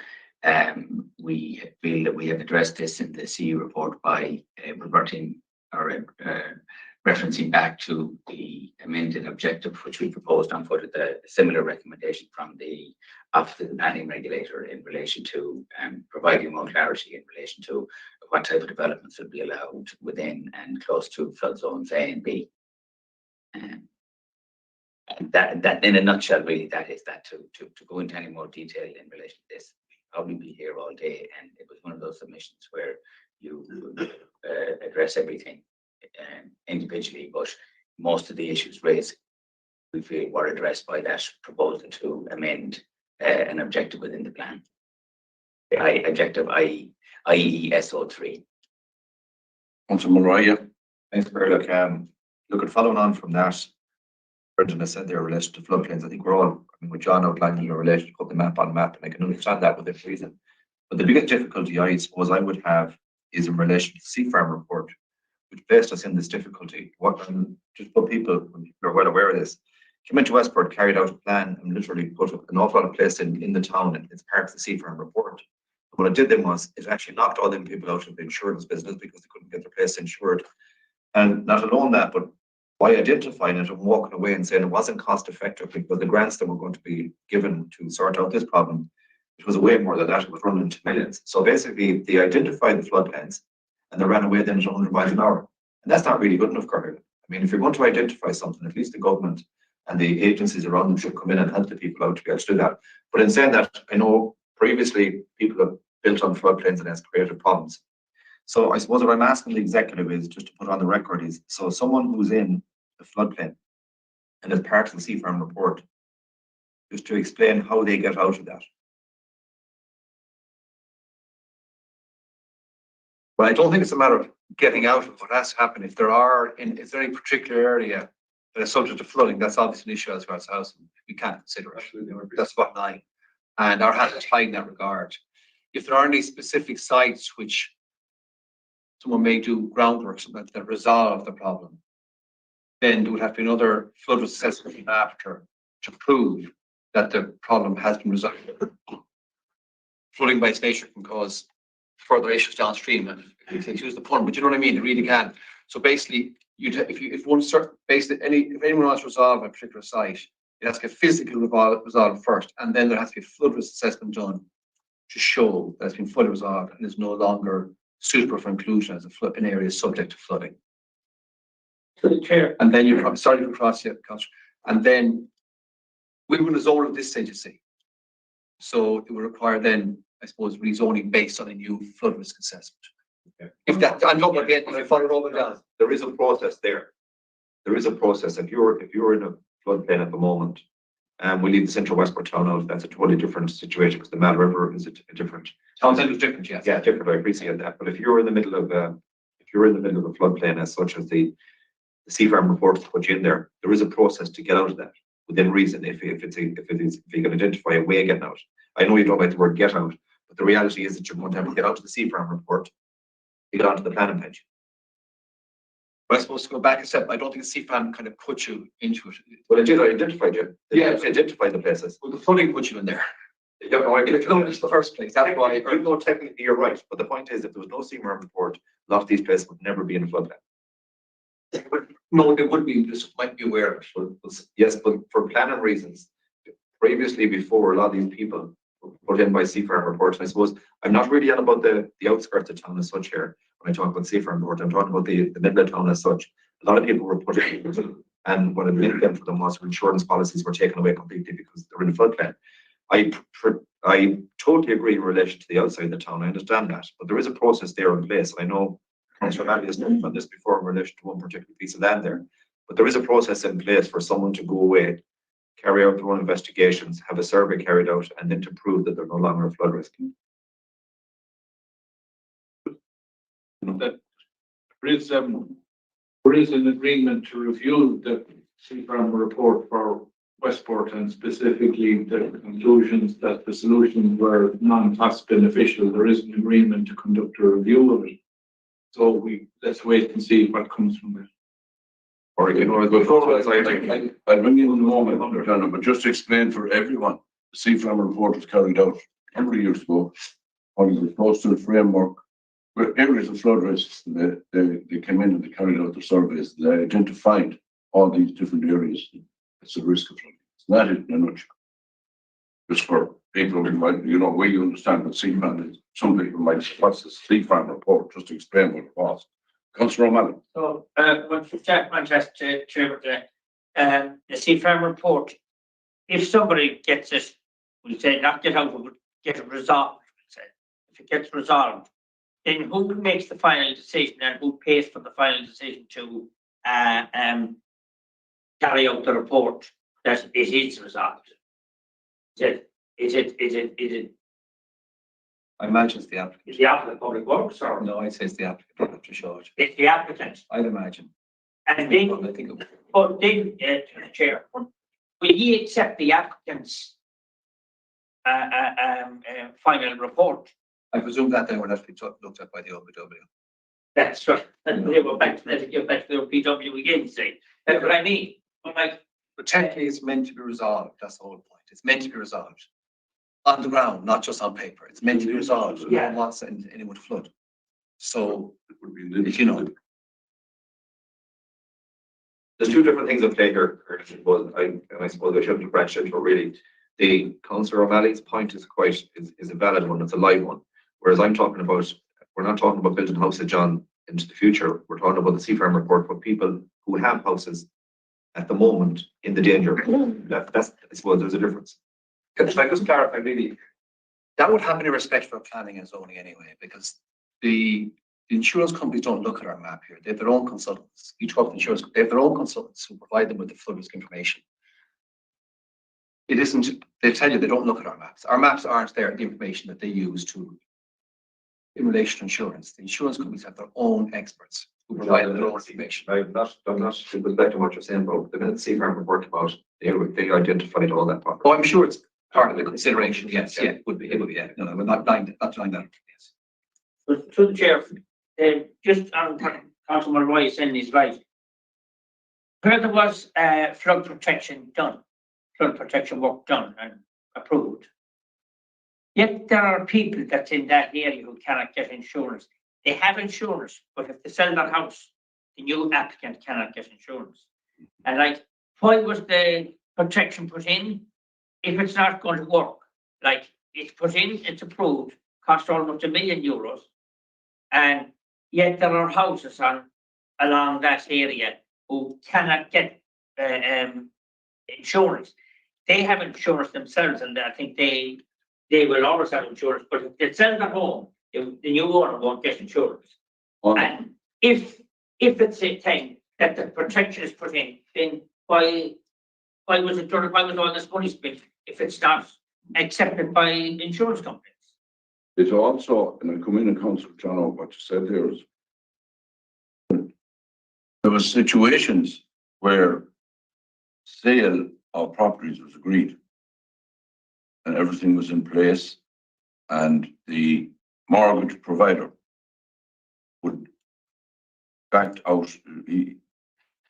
we feel that we have addressed this in the CE report by reverting or referencing back to the amended objective, which we proposed on foot at the similar recommendation from the Office of the Planning Regulator in relation to providing more clarity in relation to what type of developments will be allowed within and close to flood zones A and B. That in a nutshell, really, that is that. To go into any more detail in relation to this, we'd probably be here all day, and it was one of those submissions where you address everything individually, but most of the issues raised, we feel, were addressed by that proposal to amend an objective within the plan. The objective, i.e. SO3. Councillor Mulroy, yeah. Thanks, Berwick. Look at following on from that, Brendan has said they're related to floodplains. I think we're all, I mean, with John outlining your relation to put the map on map, and I can understand that with a reason. But the biggest difficulty I suppose I would have is in relation to the Sea Farm report, which placed us in this difficulty. Just for people, when people are well aware of this, came into Westport, carried out a plan and literally put an awful lot of place in the town, and it's part of the Sea Farm report. What it did then was it actually knocked all them people out of the insurance business because they couldn't get their place insured. And not alone that, but by identifying it and walking away and saying it wasn't cost effective because the grants that were going to be given to sort out this problem, it was way more than that. It was running into millions. So basically, they identified the floodplains and they ran away then at 100 miles an hour. And that's not really good enough, Carter. I mean, if you're going to identify something, at least the government and the agencies around them should come in and help the people out to be able to do that. But in saying that, I know previously people have built on floodplains and has created problems. So I suppose what I'm asking the executive is, just to put on the record, is so someone who's in the floodplain and is part of the Sea Farm report, just to explain how they get out of that. But I don't think it's a matter of getting out of what has to happen. If there are, is there any particular area that is subject to flooding, that's obviously an issue as regards housing. We can't consider it. That's bottom line. And our hands are tied in that regard. If there are any specific sites which someone may do groundwork that resolve the problem, then there would have to be another flood risk assessment after to prove that the problem has been resolved. Flooding by its nature can cause further issues downstream, and excuse the pun, but you know what I mean. It really can. So basically, if one start basically if anyone wants to resolve a particular site, it has to get physically resolved first, and then there has to be a flood risk assessment done to show that it's been fully resolved and is no longer suitable for inclusion as an area subject to flooding. To the chair. And then you're sorry to cross here, Councillor. And then we will zone at this stage, you see. So it will require then, I suppose, rezoning based on a new flood risk assessment. Okay. If that, I'm talking again, if you follow it over down. There is a process there. There is a process. If you're in a floodplain at the moment, and we leave the central Westport town out, that's a totally different situation because the Mal River is a different. Town centre is different, yes. Yeah, different. I appreciate that. But if you're in the middle of a floodplain as such as the Sea Farm report put you in there, there is a process to get out of that within reason. If you can identify a way of getting out. I know you don't like the word get out, but the reality is that you're going to have to get out to the Sea Farm report to get onto the planning page. But I suppose to go back a step, I don't think Sea Farm kind of put you into it. Well, it did. I identified you. Yeah. It identified the places. Well, the flooding put you in there. Yeah, no, I It's the first place. That's why. You know, technically you're right, but the point is, if there was no Sea Farm report, a lot of these places would never be in a floodplain. No, they would be, just might be aware of it. Yes, but for planning reasons, previously before, a lot of these people were put in by Sea Farm reports. And I suppose I'm not really on about the outskirts of town as such here. When I talk about Sea Farm report, I'm talking about the middle of town as such. A lot of people were put in, and what it meant then for them was insurance policies were taken away completely because they're in a floodplain. I totally agree in relation to the outside of the town. I understand that, but there is a process there in place. I know Councillor Manley has spoken on this before in relation to one particular piece of land there, but there is a process in place for someone to go away, carry out their own investigations, have a survey carried out, and then to prove that they're no longer a flood risk. That there is an agreement to review the Sea Farm report for Westport and specifically the conclusions that the solutions were non-cost beneficial. There is an agreement to conduct a review of it. So let's wait and see what comes from it. Or, you know, before I'll bring in a moment, John, but just to explain for everyone, the Sea Farm report was carried out a number of years ago on the coastal framework, where areas of flood risks, they came in and they carried out the surveys. They identified all these different areas as a risk of flooding. It's not it in a nutshell. Just for people who might, you know, we understand what Sea Farm is. Some people might say, what's the Sea Farm report? Just to explain what it was. Councillor O'Malley. So, once Jack Manchester Chair, the Sea Farm report, if somebody gets it, we say not get out of it, get it resolved. Say. If it gets resolved, then who makes the final decision and who pays for the final decision to carry out the report that it is resolved? Is it I imagine it's the applicant. is the applicant Public Works or No, I'd say it's the applicant to show it. it's the applicant? I'd imagine. And then, I think it but then, Chair, will he accept the applicant's final report? I presume that then would have to be looked at by the OPW. That's right. And they go back to the PW again, say. That's what I mean. But like, But technically, it's meant to be resolved. That's the whole point. It's meant to be resolved on the ground, not just on paper. It's meant to be resolved. No one wants anyone to flood. So, It would be in the- if you know, There's two different things at play here, I suppose I shouldn't have branched into it really. The Councillor O'Malley's point is a valid one, it's a live one. Whereas I'm talking about, we're not talking about building houses, John, into the future. We're talking about the Sea Farm report for people who have houses at the moment in the danger. That's, I suppose there's a difference. Can I just clarify really? that would have any respect for planning and zoning anyway, because the insurance companies don't look at our map here. They have their own consultants. You talk to insurance, they have their own consultants who provide them with the flood risk information. It isn't, they tell you they don't look at our maps. Our maps aren't there, the information that they use in relation to insurance. The insurance companies have their own experts who provide them their own information. I'm not respecting what you're saying, but the minute Sea Farm report came out, they identified all that property. Oh, I'm sure it's part of the consideration. Yes, yeah, it would be, yeah. No, we're not denying that, yes. But through the chair, just on Councilman Roy saying is right. Where there was flood protection work done and approved. Yet there are people that's in that area who cannot get insurance. They have insurance, but if they sell their house, the new applicant cannot get insurance. And like, why was the protection put in if it's not going to work? Like, it's put in, it's approved, cost almost €1 million, and yet there are houses along that area who cannot get insurance. They have insurance themselves, and I think they will always have insurance. But if they sell their home, the new owner won't get insurance. And if it's a thing that the protection is put in, then why was it done? Why was all this money spent if it's not accepted by insurance companies? It's also, and I come in and Councillor John, what you said there is, there were situations where sale of properties was agreed and everything was in place, and the mortgage provider would back out. He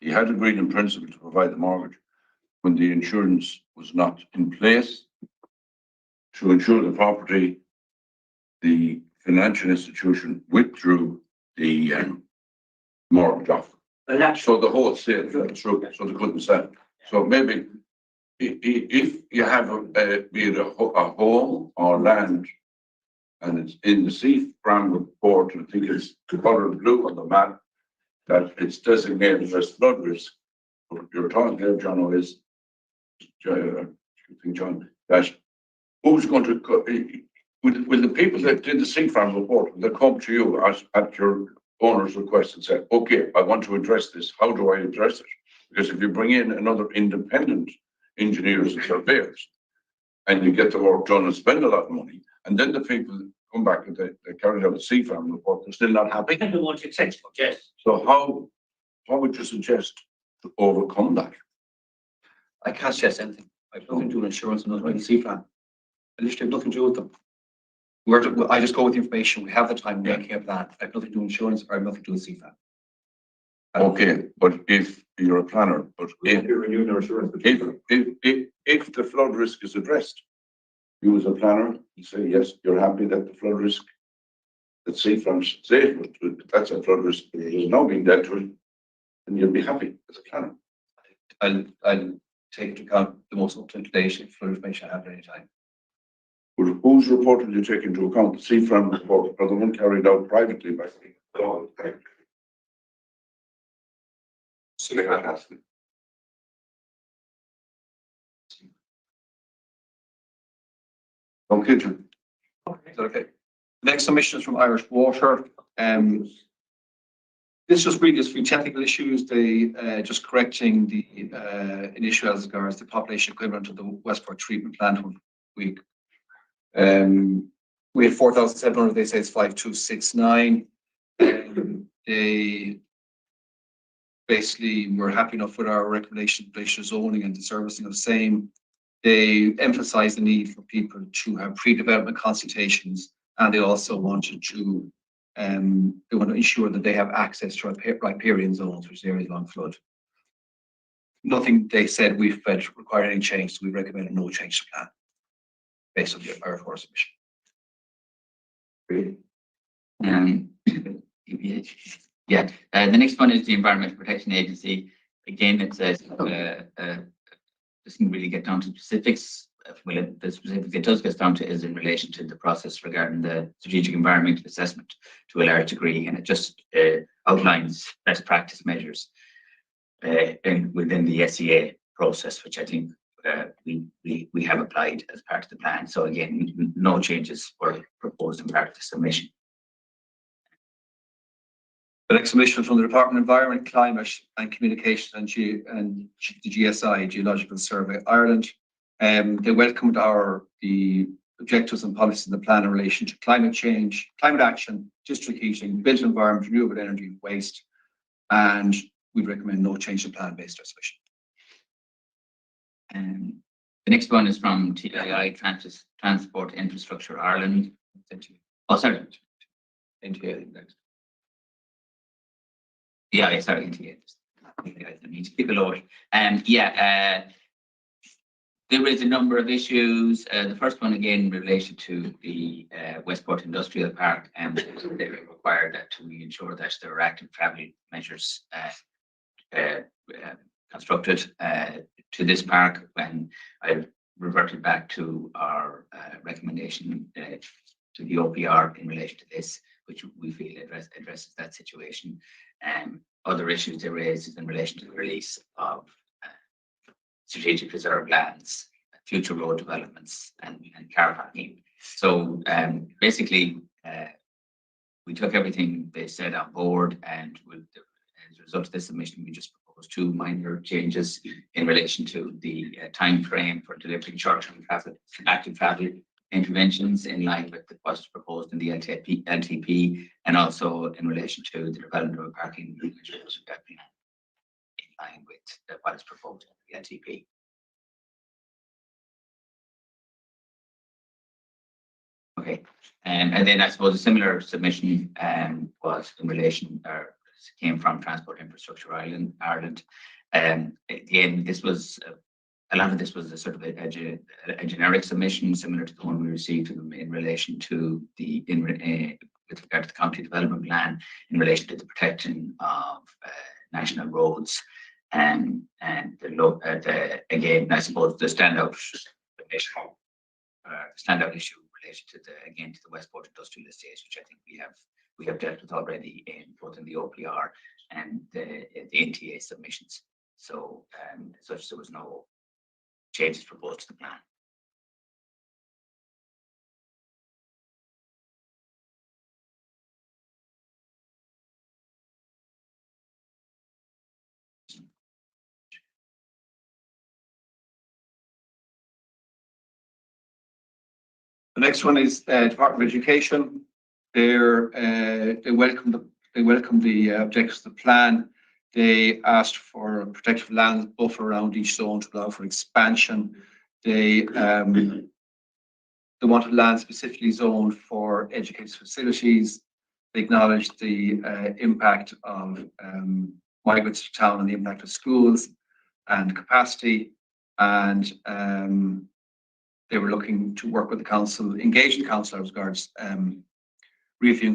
had agreed in principle to provide the mortgage when the insurance was not in place to insure the property. The financial institution withdrew the mortgage offer. So the whole sale fell through, so they couldn't sell. So maybe if you have be it a home or land, and it's in the Sea Farm report, I think it's the colour blue on the map, that it's designated as flood risk. What you're talking there, John, is John, that who's going to will the people that did the Sea Farm report, will they come to you at your owner's request and say, okay, I want to address this. How do I address it? Because if you bring in another independent engineers and surveyors and you get the work done and spend a lot of money, and then the people come back and they carry out the Sea Farm report, they're still not happy. And the ones successful, yes. So how would you suggest to overcome that? I can't suggest anything. I've nothing to do with insurance and nothing with the Sea Farm. I literally have nothing to do with them. I just go with the information. We have the time making a plan. I have nothing to do with insurance, or I have nothing to do with Sea Farm. Okay, but if you're a planner, but if the flood risk is addressed, you as a planner, you say, yes, you're happy that the flood risk that Sea Farm say that's a flood risk that is now being dealt with, and you'll be happy as a planner. I'll take into account the most up-to-date flood information I have at any time. Well, whose report will you take into account? The Sea Farm report, or the one carried out privately by Okay, John. Is that okay? Next submission is from Irish Water. This just really is for technical issues. They just correcting the an issue as regards the population equivalent of the Westport treatment plant. We had 4,700. They say it's 5,269. They basically were happy enough with our recommendation of glacier zoning and the servicing of same. They emphasise the need for people to have pre-development consultations, and they also wanted to they want to ensure that they have access to riparian zones, which is areas along flood. nothing they said we felt required any change, so we recommended no change to plan based on the Irish Forest Commission. Yeah, the next one is the Environmental Protection Agency. Again, it says, doesn't really get down to specifics. Well, the specifics it does get down to is in relation to the process regarding the strategic environmental assessment to a large degree, and it just outlines best practice measures within the SEA process, which I think we have applied as part of the plan. So again, no changes were proposed in part of the submission. The next submission from the Department of Environment, Climate and Communications and the GSI, Geological Survey Ireland. They welcomed the objectives and policies in the plan in relation to climate change, climate action, district heating, built environment, renewable energy, waste, and we recommend no change to plan based on submission. The next one is from TII, Transport Infrastructure Ireland. Oh, sorry. NTA next. Yeah, sorry, NTA. I need to keep it lower. There is a number of issues. The first one, again, in relation to the Westport Industrial Park, and they required that we ensure that there are active travel measures constructed to this park. When I reverted back to our recommendation to the OPR in relation to this, which we feel addresses that situation. Other issues they raised is in relation to the release of strategic reserve lands, future road developments, and car parking. So basically, we took everything they said on board, and as a result of this submission, we just proposed 2 minor changes in relation to the time frame for delivering short-term active travel interventions in line with what's proposed in the LTP, and also in relation to the development of a parking plan in line with what is proposed in the LTP. Okay, and then I suppose a similar submission was in relation, or came from Transport Infrastructure Ireland. Again, this was a lot of this was a sort of a generic submission, similar to the one we received in relation to the with regard to the county development plan in relation to the protection of national roads, and again, I suppose the standout issue related to the Westport Industrial Estate, which I think we have dealt with already in both in the OPR and the NTA submissions. So such there was no changes proposed to the plan. The next one is Department of Education. They welcome the objectives of the plan. They asked for a protective land buffer around each zone to allow for expansion. They wanted land specifically zoned for educational facilities. They acknowledged the impact of migrants to town and the impact of schools and capacity, and they were looking to work with the council, engage the council as regards reviewing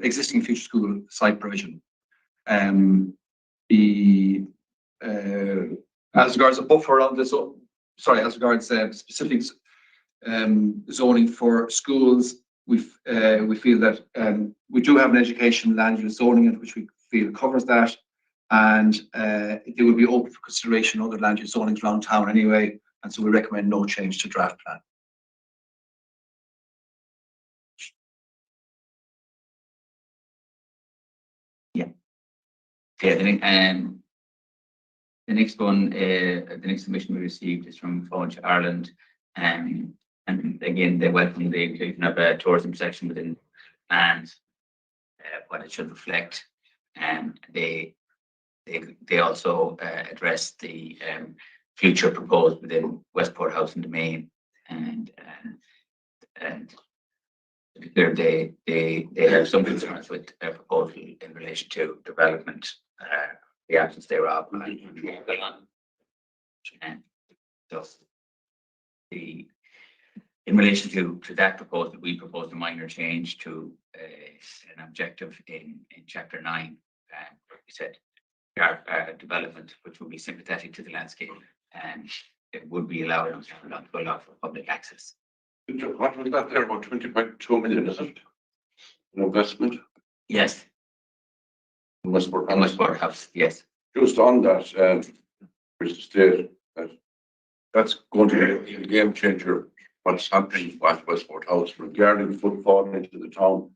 existing future school site provision. As regards a buffer around this, as regards specific zoning for schools, we feel that we do have an education land use zoning which we feel covers that, and they will be open for consideration other land use zonings around town anyway, and so we recommend no change to draft plan. Yeah, the next one, the next submission we received is from Fudge Ireland, and again they welcome the inclusion of a tourism section within plans, what it should reflect, and they also address the future proposed within Westport House and Domain, and they have some concerns with a proposal in relation to development the absence thereof. And so the, in relation to that proposal, we proposed a minor change to an objective in chapter 9. We said development which would be sympathetic to the landscape and it would be allowed to allow for public access. What was that there, about 20.2 million, is it? An investment Yes, in Westport in House. Westport House, yes. Just on that, Mr. State, that's going to be a game changer. What's happening at Westport House regarding footfall into the town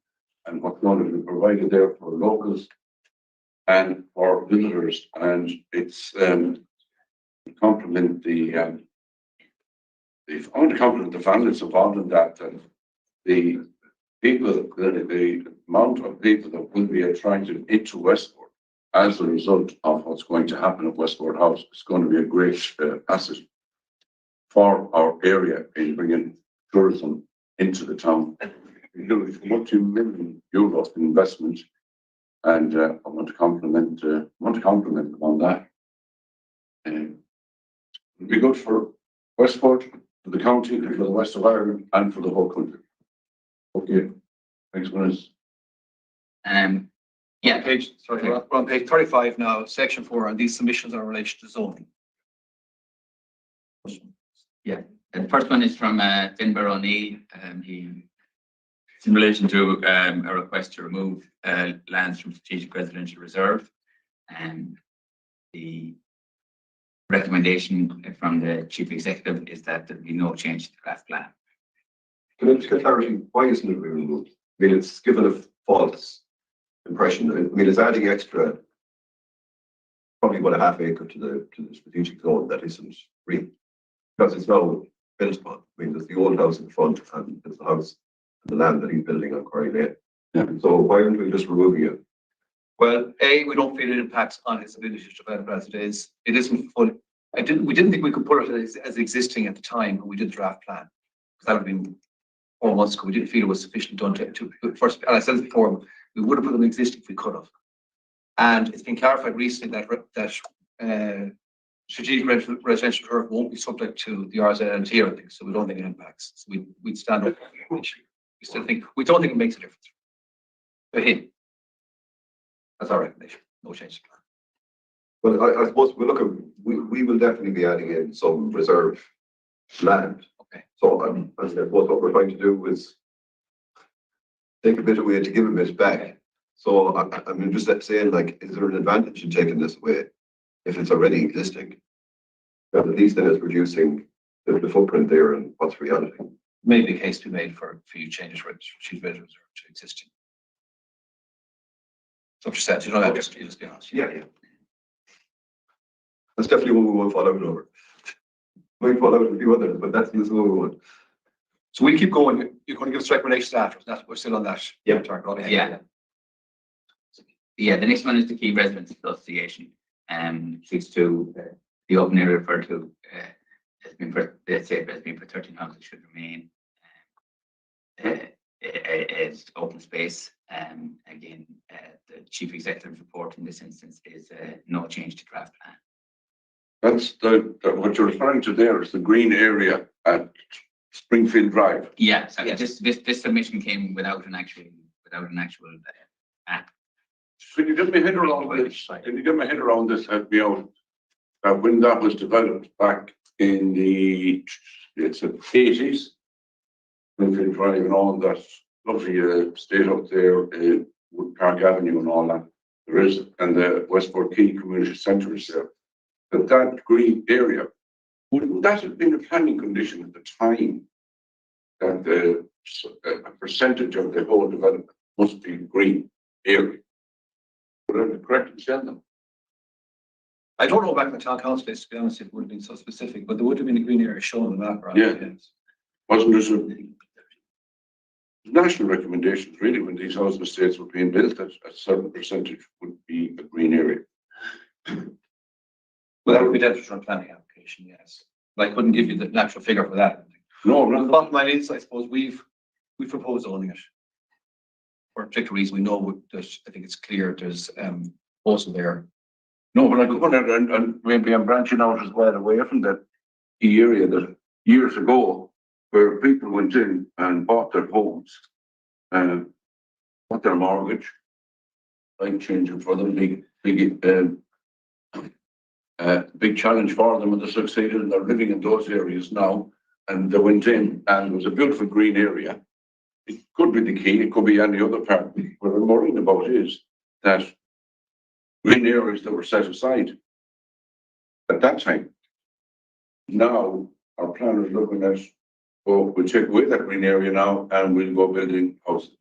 and what's going to be provided there for locals and for visitors. And it's compliment the I want to compliment the families involved in that. And the people, the amount of people that will be attracted into Westport as a result of what's going to happen at Westport House is going to be a great asset for our area in bringing tourism into the town. Multi-million euro investment, and I want to compliment them on that. It'll be good for Westport, for the county, and for the west of Ireland, and for the whole country. Okay, thanks, Dennis. Yeah, We're on page 35 now, section 4, and these submissions are in relation to zoning. yeah. The first one is from Finbar O'Neill. It's in relation to a request to remove lands from strategic residential reserve. And the recommendation from the chief executive is that there be no change to the draft plan. Can I just get clarity, why isn't it removed? I mean, it's given a false impression. I mean, it's adding extra, probably about a half acre to the strategic zone that isn't real. Because it's now built upon. I mean, there's the old house in front and there's the house and the land that he's building on Quarry Lane. Yeah. So why aren't we just removing it? Well, we don't feel it impacts on his ability to develop as it is. It isn't full. We didn't think we could put it as existing at the time when we did the draft plan. Because that would have been 4 months ago. We didn't feel it was sufficient done to first, and I said it before, we would have put them existing if we could have. And it's been clarified recently that strategic residential reserve won't be subject to the RZNT or anything, so we don't think it impacts. So we'd stand up. We don't think it makes a difference. For him. That's our recommendation. No change to plan. Well, I suppose we will definitely be adding in some reserve land. Okay. So I suppose what we're trying to do is take a bit away to give a bit back. So I'm just saying, like, is there an advantage in taking this away if it's already existing? But at least then it's reducing the footprint there and what's reality. Maybe a case to be made for you changes chief reserve to existing. So what you said, you don't have to just be honest. Yeah. That's definitely what we won't fall out over. We might fall out with a few others, but that's what we want. So we keep going. You're going to give us recommendations after. We're still on that. Yeah. Target. Okay. Yeah, the next one is the Key Residents Association. Seeks to the open area referred to has been for 13 houses should remain as open space. Again, the chief executive report in this instance is no change to draft plan. That's what you're referring to there is the green area at Springfield Drive. Yeah, so Yes. this submission came without an actual act. Can you get my head around this? Can you get my head around this? Help me out. When that was developed back in the 80s, Springfield Drive and all that lovely state up there, Wood Park Avenue and all that. There is, and the Westport Key Community Centre is there. But that green area, wouldn't that have been a planning condition at the time that a percentage of the whole development must be green area? Would I be correct in saying that? I don't know back in the town council days, to be honest, it would have been so specific, but there would have been a green area shown on the map. Right? Yeah. Wasn't there national recommendations really when these housing estates were being built that a certain percentage would be a green area? Well, that would be dealt with on planning application, yes. But I couldn't give you the natural figure for that. No, The not bottom line is, I suppose we've proposed owning it. For a particular reason, we know that I think it's clear there's also there No, but I go on and maybe I'm branching out as well away from that key area that years ago where people went in and bought their homes, bought their mortgage, life changing for them, big challenge for them, and they succeeded, and they're living in those areas now. And they went in, and it was a beautiful green area. It could be the key, it could be any other part. What I'm worrying about is that green areas that were set aside at that time. Now, our planners looking at, well, we'll take away that green area now and we'll go building houses.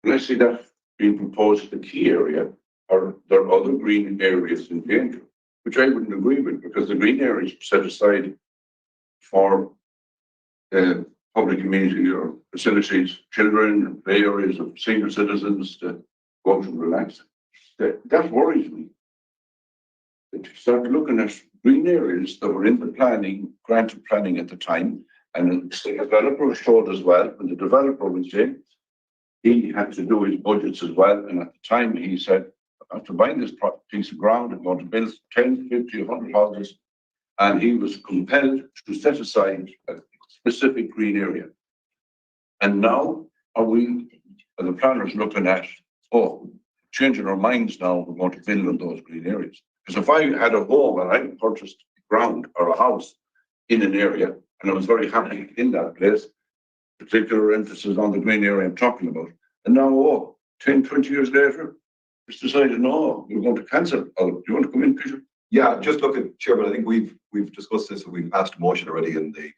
And I see that being proposed the key area, or there are other green areas in danger, which I wouldn't agree with, because the green areas are set aside for public community or facilities, children, play areas of senior citizens to go out and relax. That worries me. To start looking at green areas that were in the planning, granted planning at the time, and the developer showed as well, when the developer was in, he had to do his budgets as well, and at the time he said, after buying this piece of ground, I'm going to build 10, 50, 100 houses, and he was compelled to set aside a specific green area. And now are the planners looking at, changing our minds now, we're going to build on those green areas. Because if I had a home and I purchased ground or a house in an area, and I was very happy in that place, particular emphasis on the green area I'm talking about, and now, 10, 20 years later, it's decided, no, we're going to cancel. Do you want to come in, Peter? Yeah, just look at, Chairman, I think we've discussed this and we've passed a motion already in the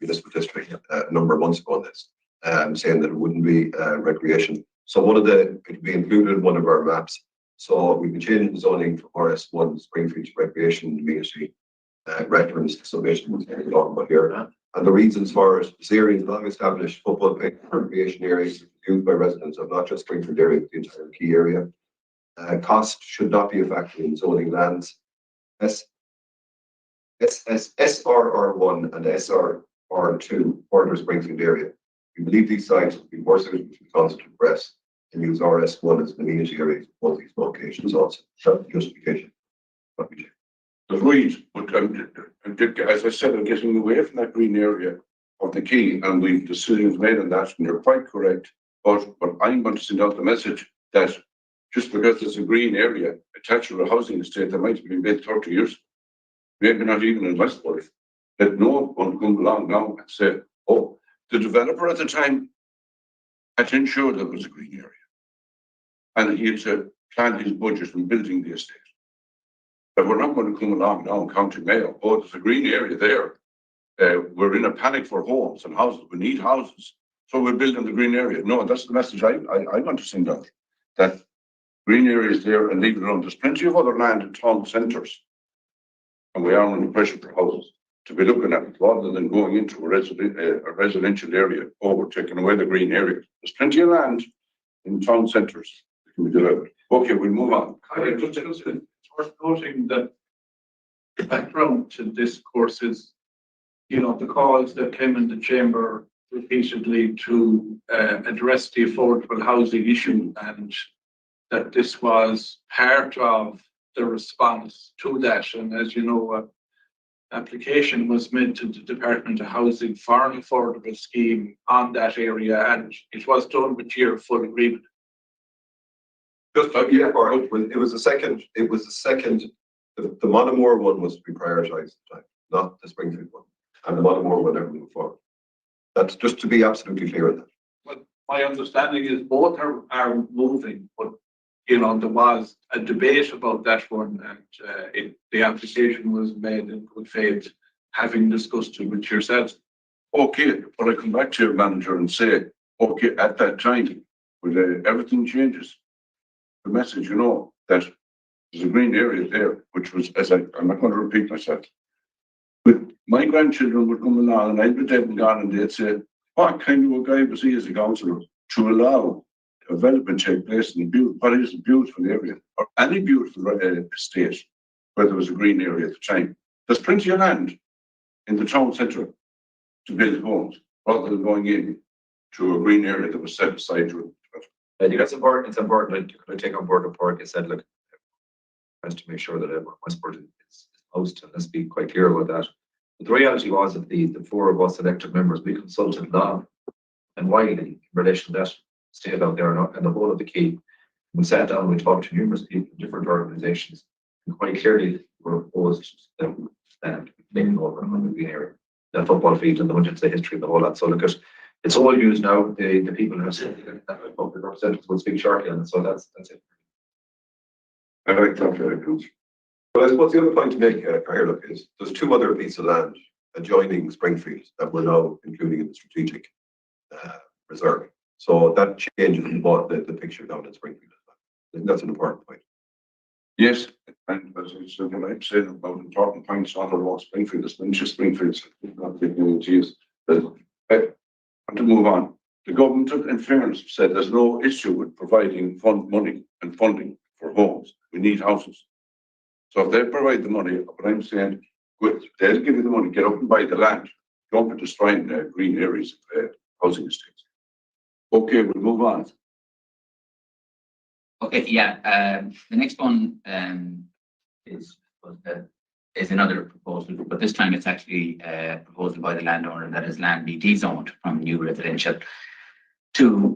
municipal district a number of months ago on this, saying that it wouldn't be recreation. So it would be included in one of our maps. So we've been changing the zoning from RS1 Springfield to recreation community reference submission we're talking about here. And the reasons for it, this area is long established football pitch recreation areas used by residents of not just Springfield area, but the entire key area. Cost should not be a factor in zoning lands. SRR1 and SRR2 border Springfield area. We believe these sites will be more suited to constant press and use RS1 as community areas for both these locations also. Justification. Agreed, but as I said, I'm getting away from that green area of the key, and we've decisions made on that, and you're quite correct. But I'm going to send out the message that just because there's a green area attached to a housing estate that might have been built 30 years, maybe not even in Westport, that no one will come along now and say, the developer at the time had to ensure there was a green area. And he had to plan his budget in building the estate. But we're not going to come along now in County Mayo. There's a green area there. We're in a panic for homes and houses. We need houses. So we're building the green area. No, that's the message I want to send out. That green area is there and leave it alone. There's plenty of other land in town centres. And we are under pressure for houses to be looking at it rather than going into a residential area. We're taking away the green area. There's plenty of land in town centres that can be developed. Okay, we'll move on. It's worth noting that the background to this course is, the calls that came in the chamber repeatedly to address the affordable housing issue, and that this was part of the response to that. And as you know, application was made to the Department of Housing for an affordable scheme on that area, and it was done with your full agreement. It was the second, the Monamoor one was to be prioritised at the time, not the Springfield one. And the Monamoor one never moved forward. That's just to be absolutely clear on that. Well, my understanding is both are moving, but there was a debate about that one, and the application was made in good faith, having discussed it with yourselves. Okay, but I come back to your manager and say, okay, at that time, when everything changes, the message, that there's a green area there, which was, I'm not going to repeat myself, but my grandchildren would come along and I'd be dead and gone, and they'd say, what kind of a guy was he as a councillor to allow development take place in what is a beautiful area, or any beautiful estate where there was a green area at the time? There's plenty of land in the town centre to build homes, rather than going in to a green area that was set aside to it. I think that's important. It's important to take on board the report. You said, look, has to make sure that everyone in Westport is host, and let's be quite clear about that. But the reality was that the four of us elected members, we consulted long and widely in relation to that state out there and the whole of the key. We sat down, we talked to numerous people, different organisations, and quite clearly were opposed to taking over on the green area, the football field and the hundreds of history and the whole lot. So look at, it's all used now. The people who have said that public representatives will speak shortly on it. So that's it. I like that very good. But I suppose the other point to make here, look, is there's two other pieces of land adjoining Springfield that we're now including in the strategic reserve. So that changes the picture down in Springfield as well. I think that's an important point. Yes, and as I said, when I'm saying about important points, not about Springfield, it's not just Springfield, it's not the communities. But I want to move on. The government, in fairness, said there's no issue with providing money and funding for homes. We need houses. So if they provide the money, what I'm saying, good, they'll give you the money, get up and buy the land. Don't be destroying green areas, housing estates. Okay, we'll move on. Okay, yeah, the next one is another proposal, but this time it's actually a proposal by the landowner that his land be dezoned from new residential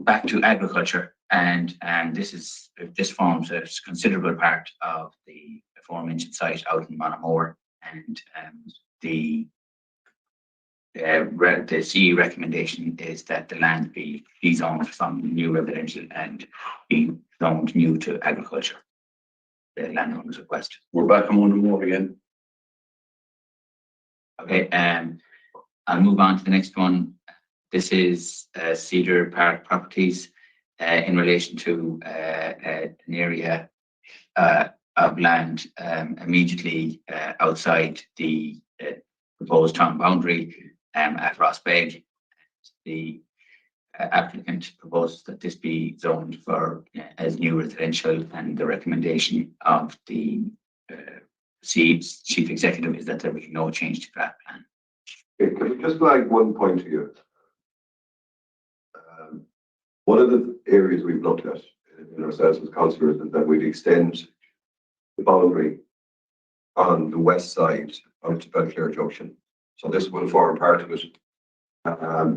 back to agriculture, and this forms a considerable part of the aforementioned site out in Monamore, and the CE recommendation is that the land be dezoned from new residential and be zoned new to agriculture. The landowner's request. We're back on Monamore again. Okay, I'll move on to the next one. This is Cedar Park Properties in relation to an area of land immediately outside the proposed town boundary at Rossbeg. The applicant proposes that this be zoned for as new residential, and the recommendation of the chief executive is that there will be no change to that plan. Okay, can we just flag one point here? One of the areas we've looked at in ourselves as councillors is that we'd extend the boundary on the west side out to Belclare Junction. So this will form part of it.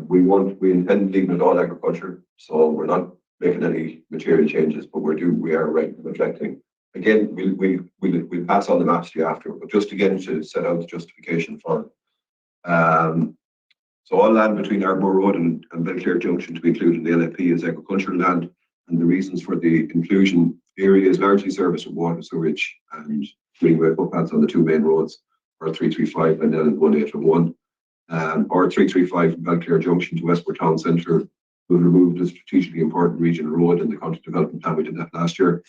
We intend leaving it all agriculture, so we're not making any material changes, but we are reflecting. Again, we'll pass on the maps to you after, but just again to set out the justification for it. So all land between Ardmore Road and Belclare Junction to be included in the LFP is agricultural land, and the reasons for the inclusion area is largely service of water, sewage, and greenway footpaths on the two main roads, R335 and L1801. R335 from Belclare Junction to Westport Town Centre was removed as a strategically important regional road in the country development plan. We did that last year.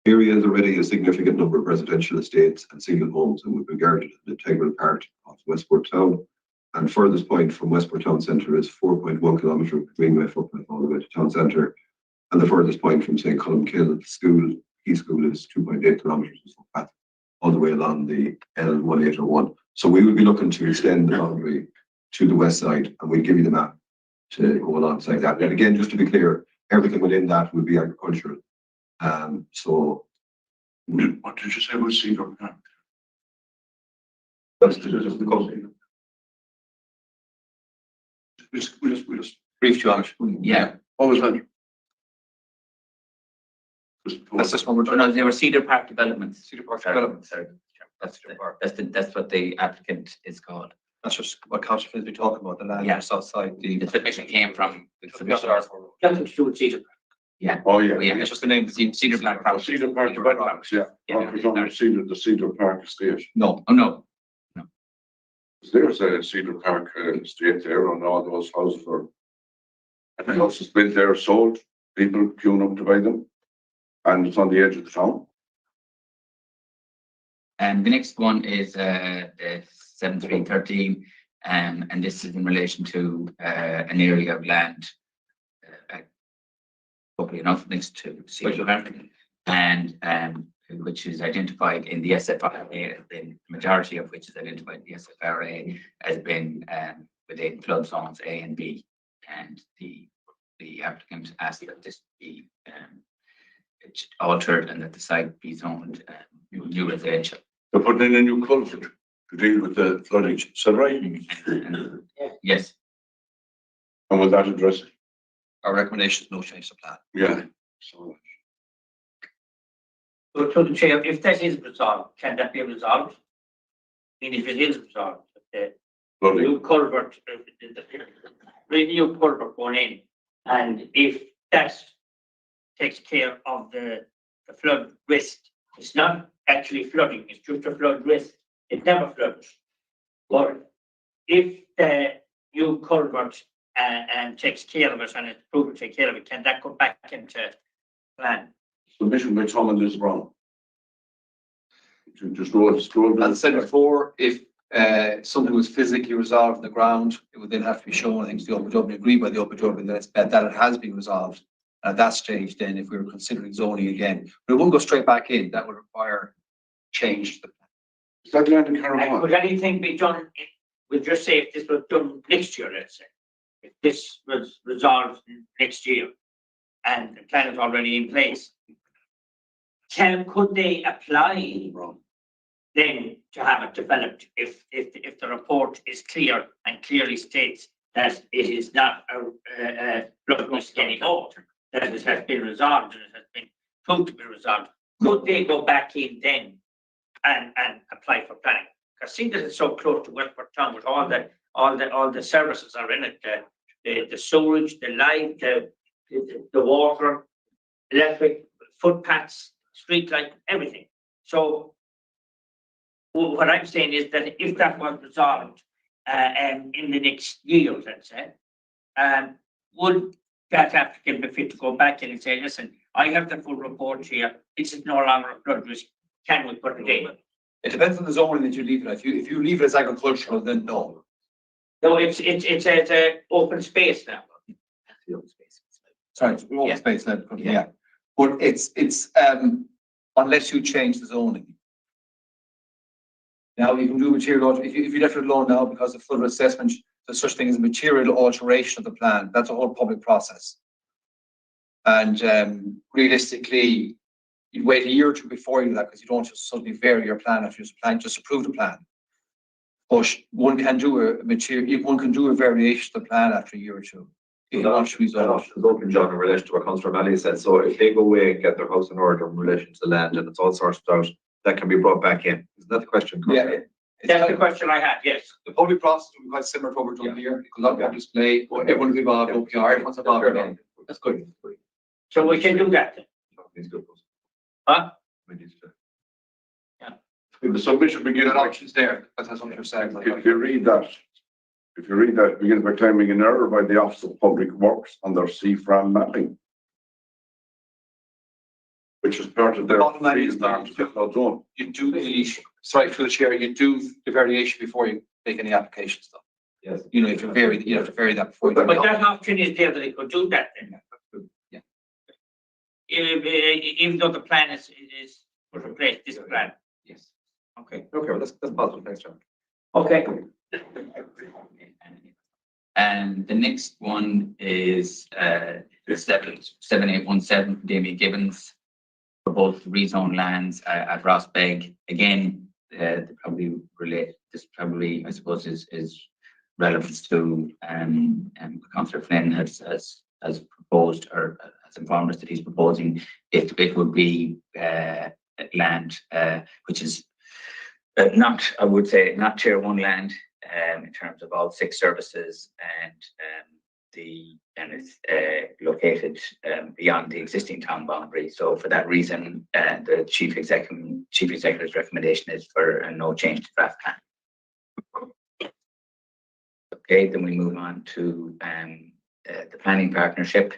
Area is already a significant number of residential estates and single homes, and would be regarded as an integral part of Westport Town. And furthest point from Westport Town Centre is 4.1 kilometre of greenway footpath all the way to Town Centre. And the furthest point from St. Columkill School, Key School, is 2.8 kilometres of footpath all the way along the L1801. So we will be looking to extend the boundary to the west side, and we'll give you the map to go alongside that. And again, just to be clear, everything within that will be agricultural. So What did you say was Cedar Park? that's just the company. We just Brief to Amish. Yeah, what was that? That's this one we're doing. no, they were Cedar Park Developments. Cedar Park Sorry, Development. sorry. That's what the applicant is called. That's just what Councillor Finn's been talking about, the land Yeah. just outside the. The submission came from the submission. Nothing to do with Cedar. Oh, yeah. Yeah, It's just the name. Cedar Park Oh, Properties. Cedar Park Developments, yeah. Yeah. Oh, we're talking about the Cedar Park Estate. No, Oh, no, There's a Cedar Park estate there, and all those houses are, and the houses built there, sold, people queuing up to buy them, and it's on the edge of the town. and the next one is 7313, and this is in relation to an area of land, probably enough next to Cedar Park, and which is identified in the SFRA, the majority of which is identified in the SFRA as being within flood zones A and B, and the applicant asked that this be it's altered and that the site be zoned new residential. They're putting in a new culvert to deal with the flooding. Is that right? And, yes, And will that address it? Our recommendation is no change to plan. Yeah. So But to the chair, if that is resolved, can that be resolved? I mean, if it is resolved, the flooding. new culvert, the new culvert going in, and if that takes care of the flood risk, it's not actually flooding, it's just a flood risk. It never floods. But if the new culvert and takes care of it and it's proven to take care of it, can that go back into plan? Submission by Tom is wrong. To just roll. As I said before, if something was physically resolved on the ground, it would then have to be shown, I think, to the OPW, agreed by the OPW that it has been resolved. At that stage, then, if we were considering zoning again, but it wouldn't go straight back in, that would require change to the plan. Is that land in And Carolina? could anything be done, we'll just say if this was done next year, let's say, if this was resolved next year and the plan is already in place, could they apply then to have it developed if the report is clear and clearly states that it is not a flood risk anymore, that it has been resolved and it has been proved to be resolved? Could they go back in then and apply for planning? Because seeing that it's so close to Westport town with all the services are in it, the sewage, the light, the water, electric, footpaths, street light, everything. So what I'm saying is that if that was resolved in the next year, let's say, would that applicant be fit to go back in and say, listen, I have the full report here, this is no longer a flood risk, can we put it in? It depends on the zoning that you leave it. If you leave it as agricultural, then no. No, it's a open space now. the open space. Sorry, it's open Yeah. space, then, Yeah. yeah. But it's unless you change the zoning. Now, you can do material, if you left it alone now because of flood assessment, there's such thing as a material alteration of the plan. That's a whole public process. And realistically, you'd wait a year or two before you do that because you don't just suddenly vary your plan after your plan, just approve the plan. But one can do a variation of the plan after a year or two. If you want to That resolve. option is open, John, in relation to what Councillor Malley said. So if they go away and get their house in order in relation to the land and it's all sorted out, that can be brought back in. Isn't that the question? Yeah. That's the question I had, yes. The public process will be quite similar to what we're doing here. Because I've got display, everyone will be involved, OPR, everyone's involved. again. That's good. So we can do that then. It's good. Huh? The submission Get begins, options there, that's what you're saying. if you read that, begins by claiming an error by the Office of Public Works on their CFRAM mapping, which is part of their Bottom line is field land zone. You do through the chair, you do the variation before you make any applications though. Yes. You know, if you vary, you have to vary that before you. But that option is there that they could do that then. Yeah. Even though the plan is put in place, this plan. Yes. Okay. Okay, well, that's positive. Thanks, John. Okay. And the next one is the 7817 from Damien Gibbons for both rezone lands at Rossbeg. Again, they probably relate. This probably, I suppose, is relevant to Councillor Flynn has proposed or has informed us that he's proposing it would be land which is not, I would say, not tier one land in terms of all 6 services and it's located beyond the existing town boundary. So for that reason, the chief executive's recommendation is for a no change to draft plan. Okay, then we move on to the planning partnership,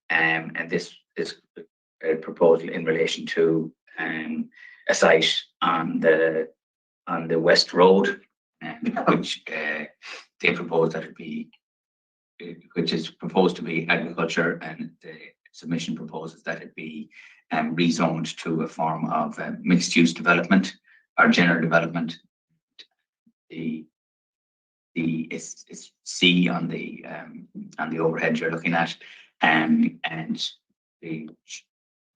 and this is a proposal in relation to a site on the West Road, which they propose that it be, which is proposed to be agriculture, and the submission proposes that it be rezoned to a form of mixed-use development or general development. It's C on the overhead you're looking at, and the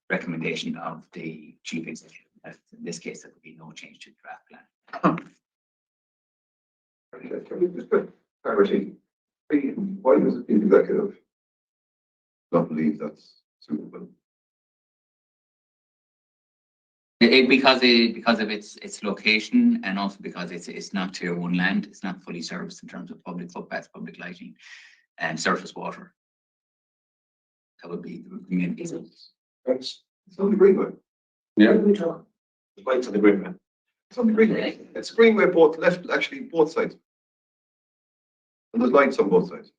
recommendation of the chief executive. In this case, there would be no change to the draft plan. Just a clarity. Why does the executive not believe that's suitable? Because of its location, and also because it's not tier 1 land, it's not fully serviced in terms of public footpaths, public lighting, and surface water. That would be the main reason. It's on the greenway. Yeah. The lights on the green man. It's on the greenway. It's greenway both left, actually both sides. And there's lights on both sides.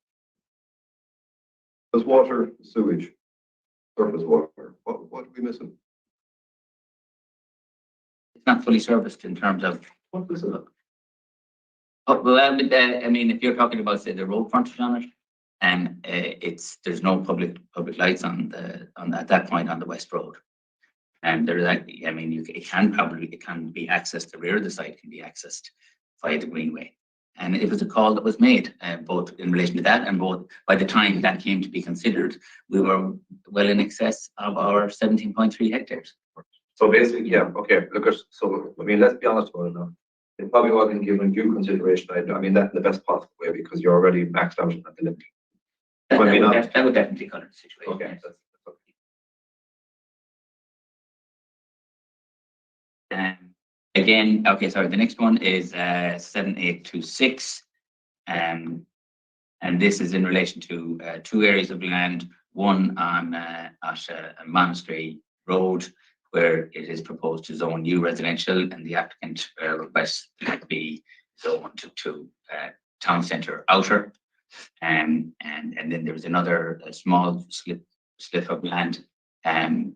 There's water, sewage, surface water. What are we missing? It's not fully serviced in terms of. What is it? Oh, well, I mean, if you're talking about, say, the road frontage on it, and there's no public lights on at that point on the West Road. And there's actually, I mean, it can be accessed, the rear of the site can be accessed via the greenway. And it was a call that was made, both in relation to that and both by the time that came to be considered, we were well in excess of our 17.3 hectares. So basically, yeah, okay, look, so, I mean, let's be honest about it now. It probably wasn't given due consideration. I mean, that in the best possible way, because you're already maxed out at the limit. That Well, I mean, would definitely color the situation. Okay. yes. That's okay. Again, okay, sorry, the next one is 7826. And this is in relation to two areas of land, one on at a Monastery Road, where it is proposed to zone new residential, and the applicant requests that it be zoned to town centre outer. And then there was another small slip of land,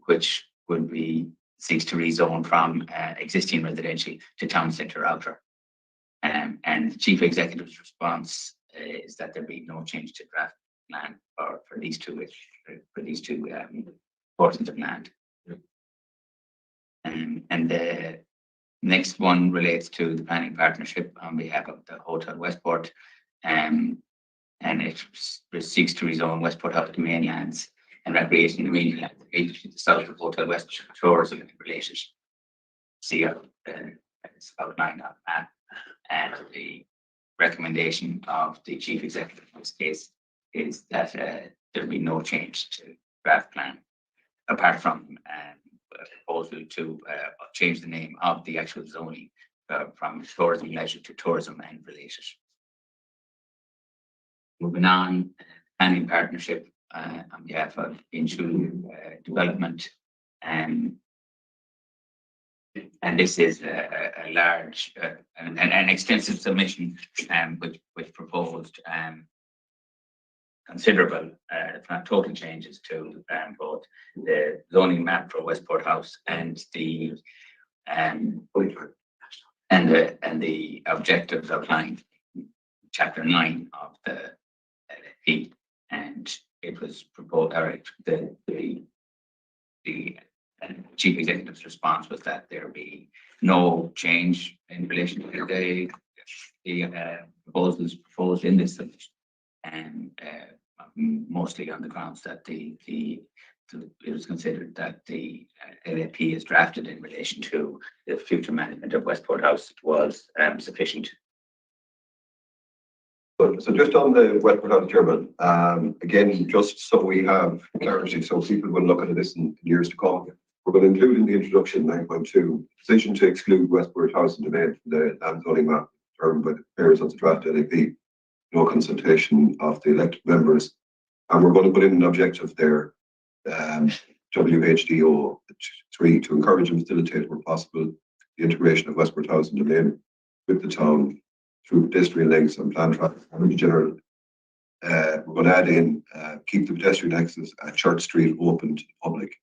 which would be seeks to rezone from existing residential to town centre outer. And the chief executive's response is that there be no change to draft plan for these two portions of land. And the next one relates to the planning partnership on behalf of the Hotel Westport. And it seeks to rezone Westport House to mainlands and recreation marine lands to the south of Hotel West tourism and related. See it's outlined on that. And the recommendation of the chief executive in this case is that there be no change to draft plan, apart from a proposal to change the name of the actual zoning from tourism leisure to tourism and related. Moving on, planning partnership on behalf of Inchu Development, and this is a large an extensive submission, which proposed considerable, if not total changes to both the zoning map for Westport House and the objectives outlined in Chapter 9 of the LFP, and it was proposed. The chief executive's response was that there be no change in relation to the proposals proposed in this submission, and mostly on the grounds that it was considered that the LAP is drafted in relation to the future management of Westport House was sufficient. So just on the Westport House, Chairman, again, just so we have clarity, so people will look at this in years to come, we're going to include in the introduction 9.2, decision to exclude Westport House and domain from the land zoning map determined by the prepares of the draft LAP, no consultation of the elected members. And we're going to put in an objective there, WHDO 3, to encourage and facilitate where possible the integration of Westport House and domain with the town through pedestrian links and planned traffic in general. We're going to add in, keep the pedestrian access at Church Street open to the public.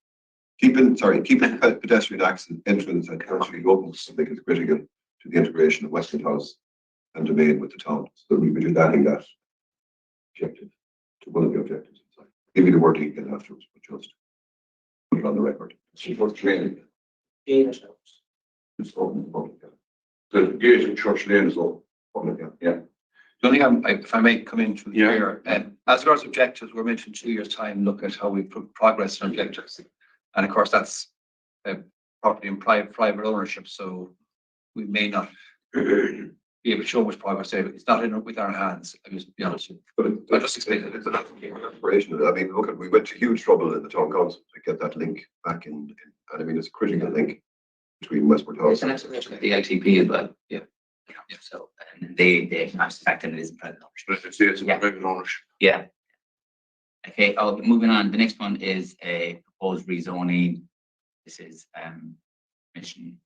Keeping pedestrian access entrance at Church Street open to the public is critical to the integration of Westport House and domain with the town. So we'll be adding that objective to one of the objectives. Give you the word again afterwards, but just put it on the record. Support training. Data. It's open to the public. The gate in Church Lane is open. Public, yeah. The only thing, if I may come in through the Yeah. chair, as regards objectives, we're mentioned 2 years' time, look at how we progress on objectives. And of course, that's property in private ownership, so we may not be able to show much progress there. It's not in with our hands, I must be honest with you. But I just explained it. it's an aspiration. I mean, look, we went to huge trouble in the town council to get that link back in, and I mean, it's a critical link between Westport House. It's an explanation of the LTP as well. Yeah. So, and they acknowledge the fact that it is private ownership. Let's say it's a Yeah. private ownership. Yeah. Okay, moving on. The next one is a proposed rezoning. This is mission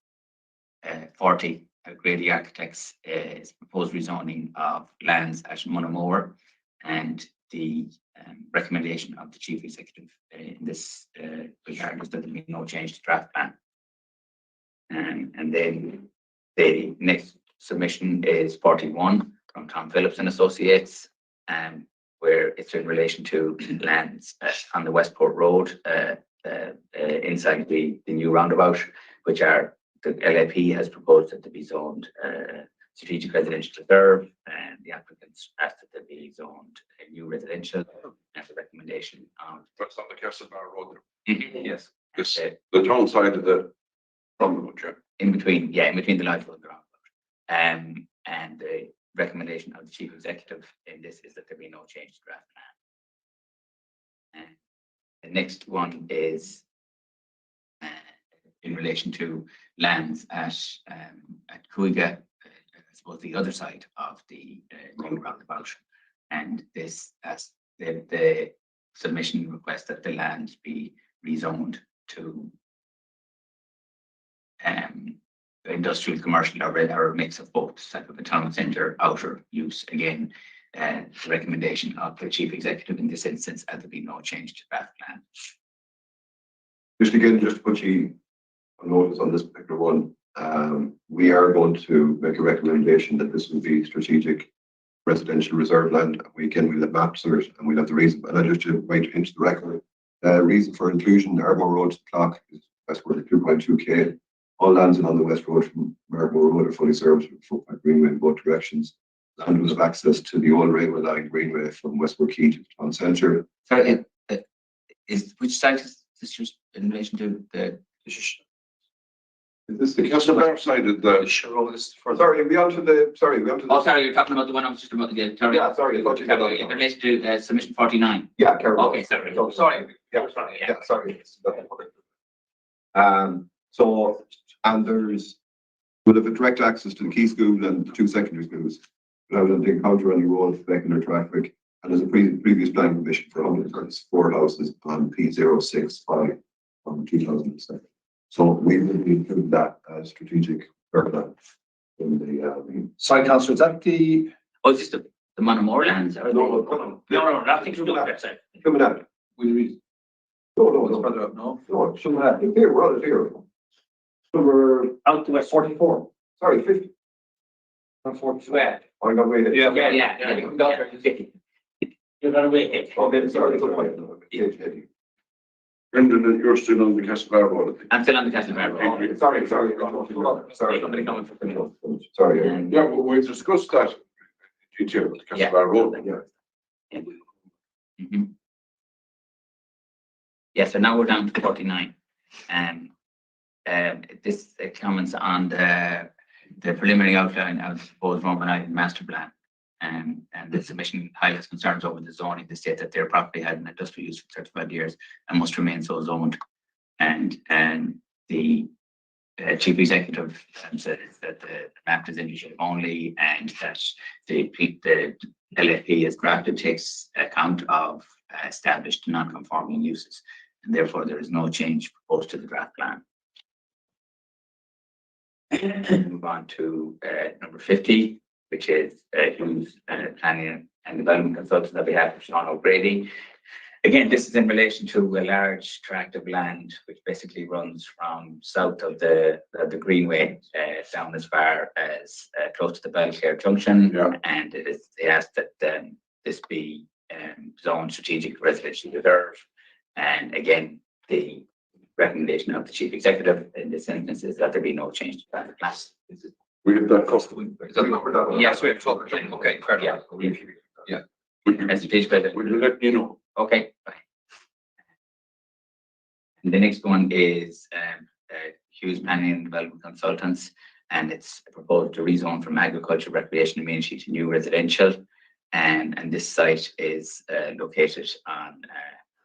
40. Grady Architects is proposed rezoning of lands at Monamoor, and the recommendation of the chief executive in this regard is that there be no change to draft plan. And then the next submission is 41 from Tom Phillips and Associates, where it's in relation to lands on the Westport Road inside the new roundabout, which are the LAP has proposed that they be zoned strategic residential reserve, and the applicants asked that they be zoned a new residential as a recommendation of. That's on the Castlebar Road. Yes. Yes, the town side of the roundabout, yeah. In between the life of the roundabout. And the recommendation of the chief executive in this is that there be no change to draft plan. The next one is in relation to lands at Cuiga, I suppose the other side of the new roundabout. And this, as the submission requests that the land be rezoned to industrial, commercial, or a mix of both, type of a town centre, outer use. Again, the recommendation of the chief executive in this instance, there be no change to draft plan. Just again, just to put you on notice on this particular one, we are going to make a recommendation that this will be strategic residential reserve land. We'll have maps of it, and we'll have the reason. And I just to write into the record, reason for inclusion: Arbor Road clock is Westport at 2.2k. All lands along the West Road from Arbor Road are fully serviced with footpath greenway in both directions. And will have access to the old railway line greenway from Westport Quay to the town centre. Sorry, which site is this just in relation to the? Is this The Castlebar side of the. Sorry, we onto the. Oh, sorry, you're talking about the one I was just about to get. Sorry. Yeah, sorry, I thought you said that. In relation to submission 49. Yeah, carry on. Okay, sorry. Sorry. Yeah, sorry. So, and we'll have a direct access to the Key School and the two secondary schools, rather than encounter any road affecting their traffic. And there's a previous planning permission for 134 houses on P065 from 2007. So we will be including that as strategic urban in the. Sorry, councillor, is that the? Oh, is this the Monamoor lands? Or No, Nothing to do with that side. Coming out. No, Further up, no? no, coming out. Here, we're out here. Number Out to West 44. Sorry, 50. Where? I got way ahead. Yeah. You're gonna wait. Okay, sorry. Brendan, you're still on the Castlebar Road, I think. I'm still on the Castlebar Road. Sorry. Somebody coming from the north. Sorry. Yeah, but we discussed that in detail with the Castlebar Road. Yeah. Mhm. Yeah, so now we're down to 49. This comments on the preliminary outline of the proposed Roman master plan. And the submission highlights concerns over the zoning. They state that their property had an industrial use for 35 years and must remain so zoned. And the chief executive said that the map is indicative only, and that the LFP as drafted takes account of established non-conforming uses, and therefore there is no change proposed to the draft plan. Move on to number 50, which is who's planning and development consultant on behalf of Sean O'Grady. Again, this is in relation to a large tract of land which basically runs from south of the Greenway down as far as close to the Belcare Junction. Yeah. And they asked that this be zoned strategic residential reserve. And again, the recommendation of the chief executive in this instance is that there be no change to that class. We have that cost. Is that number that one? Yes, we have talked. Okay, fair enough. Yeah. We'll As the chief executive. let you know. Okay. And the next one is Hughes Planning and Development Consultants, and it's proposed to rezone from agriculture, recreation, amenity to new residential. And this site is located on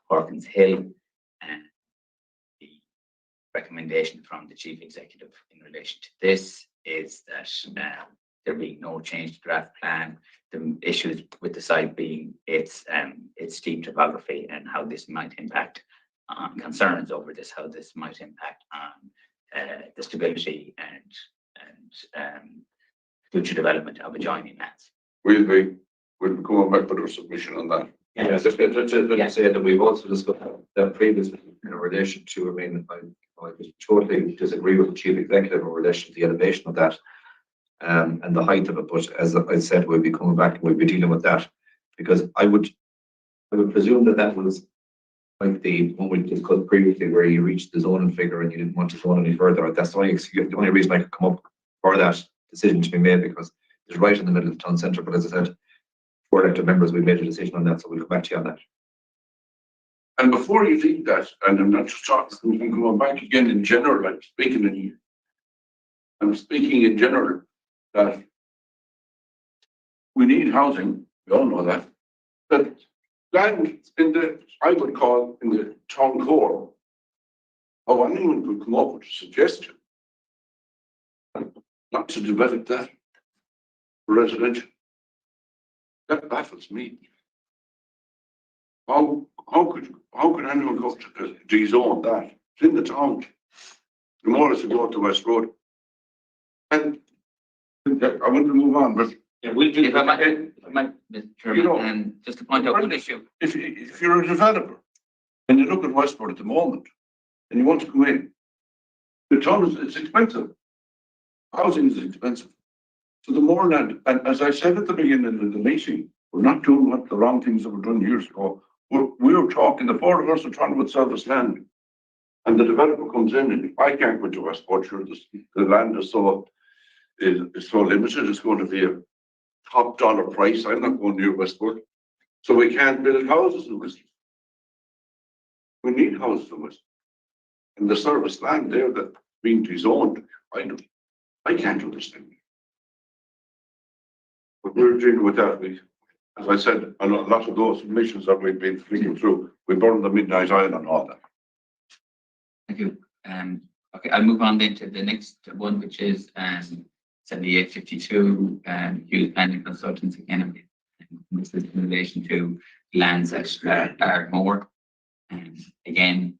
Hawkins Hill. And the recommendation from the chief executive in relation to this is that there being no change to draft plan. The issues with the site being its steep topography and how this might impact on concerns over this, how this might impact on the stability and future development of adjoining lands. We'll be coming back with our submission on that. Yeah, just to say that we've also discussed that previously in relation to, I mean, I totally disagree with the chief executive in relation to the elevation of that and the height of it, but as I said, we'll be coming back and we'll be dealing with that, because I would presume that was like the one we discussed previously where you reached the zoning figure and you didn't want to zone any further. That's the only reason I could come up for that decision to be made, because it's right in the middle of the town centre. But as I said, for elected members, we made a decision on that, so we'll come back to you on that. And before you leave that, and I'm not just talking, I'm going back again in general, I'm speaking in general, that we need housing, we all know that, but land in the, I would call in the town core, how anyone could come up with a suggestion not to develop that for residential. That baffles me. How could anyone go to rezone that? It's in the town. The more as you go to West Road. And I want to move on, but Yeah, we'll do. If I might, Mr. Chairman, You know, and just to point out one issue. if you're a developer and you look at Westport at the moment and you want to come in, the town it's expensive. Housing is expensive. So the more land, and as I said at the beginning of the meeting, we're not doing what the wrong things that were done years ago. We're talking, the four of us are trying to sell this land. And the developer comes in and I can't go to Westport, sure, the land is so limited, it's going to be a top dollar price. I'm not going near Westport. So we can't build houses in Westport. We need houses in Westport. And the service land there that being rezoned, I can't understand. But we're dealing with that. As I said, a lot of those missions that we've been flicking through, we burned the midnight oil and all that. Thank you. Okay, I'll move on then to the next one, which is 7852 Hughes Planning Consultants again. This is in relation to lands at Ardmore. Again,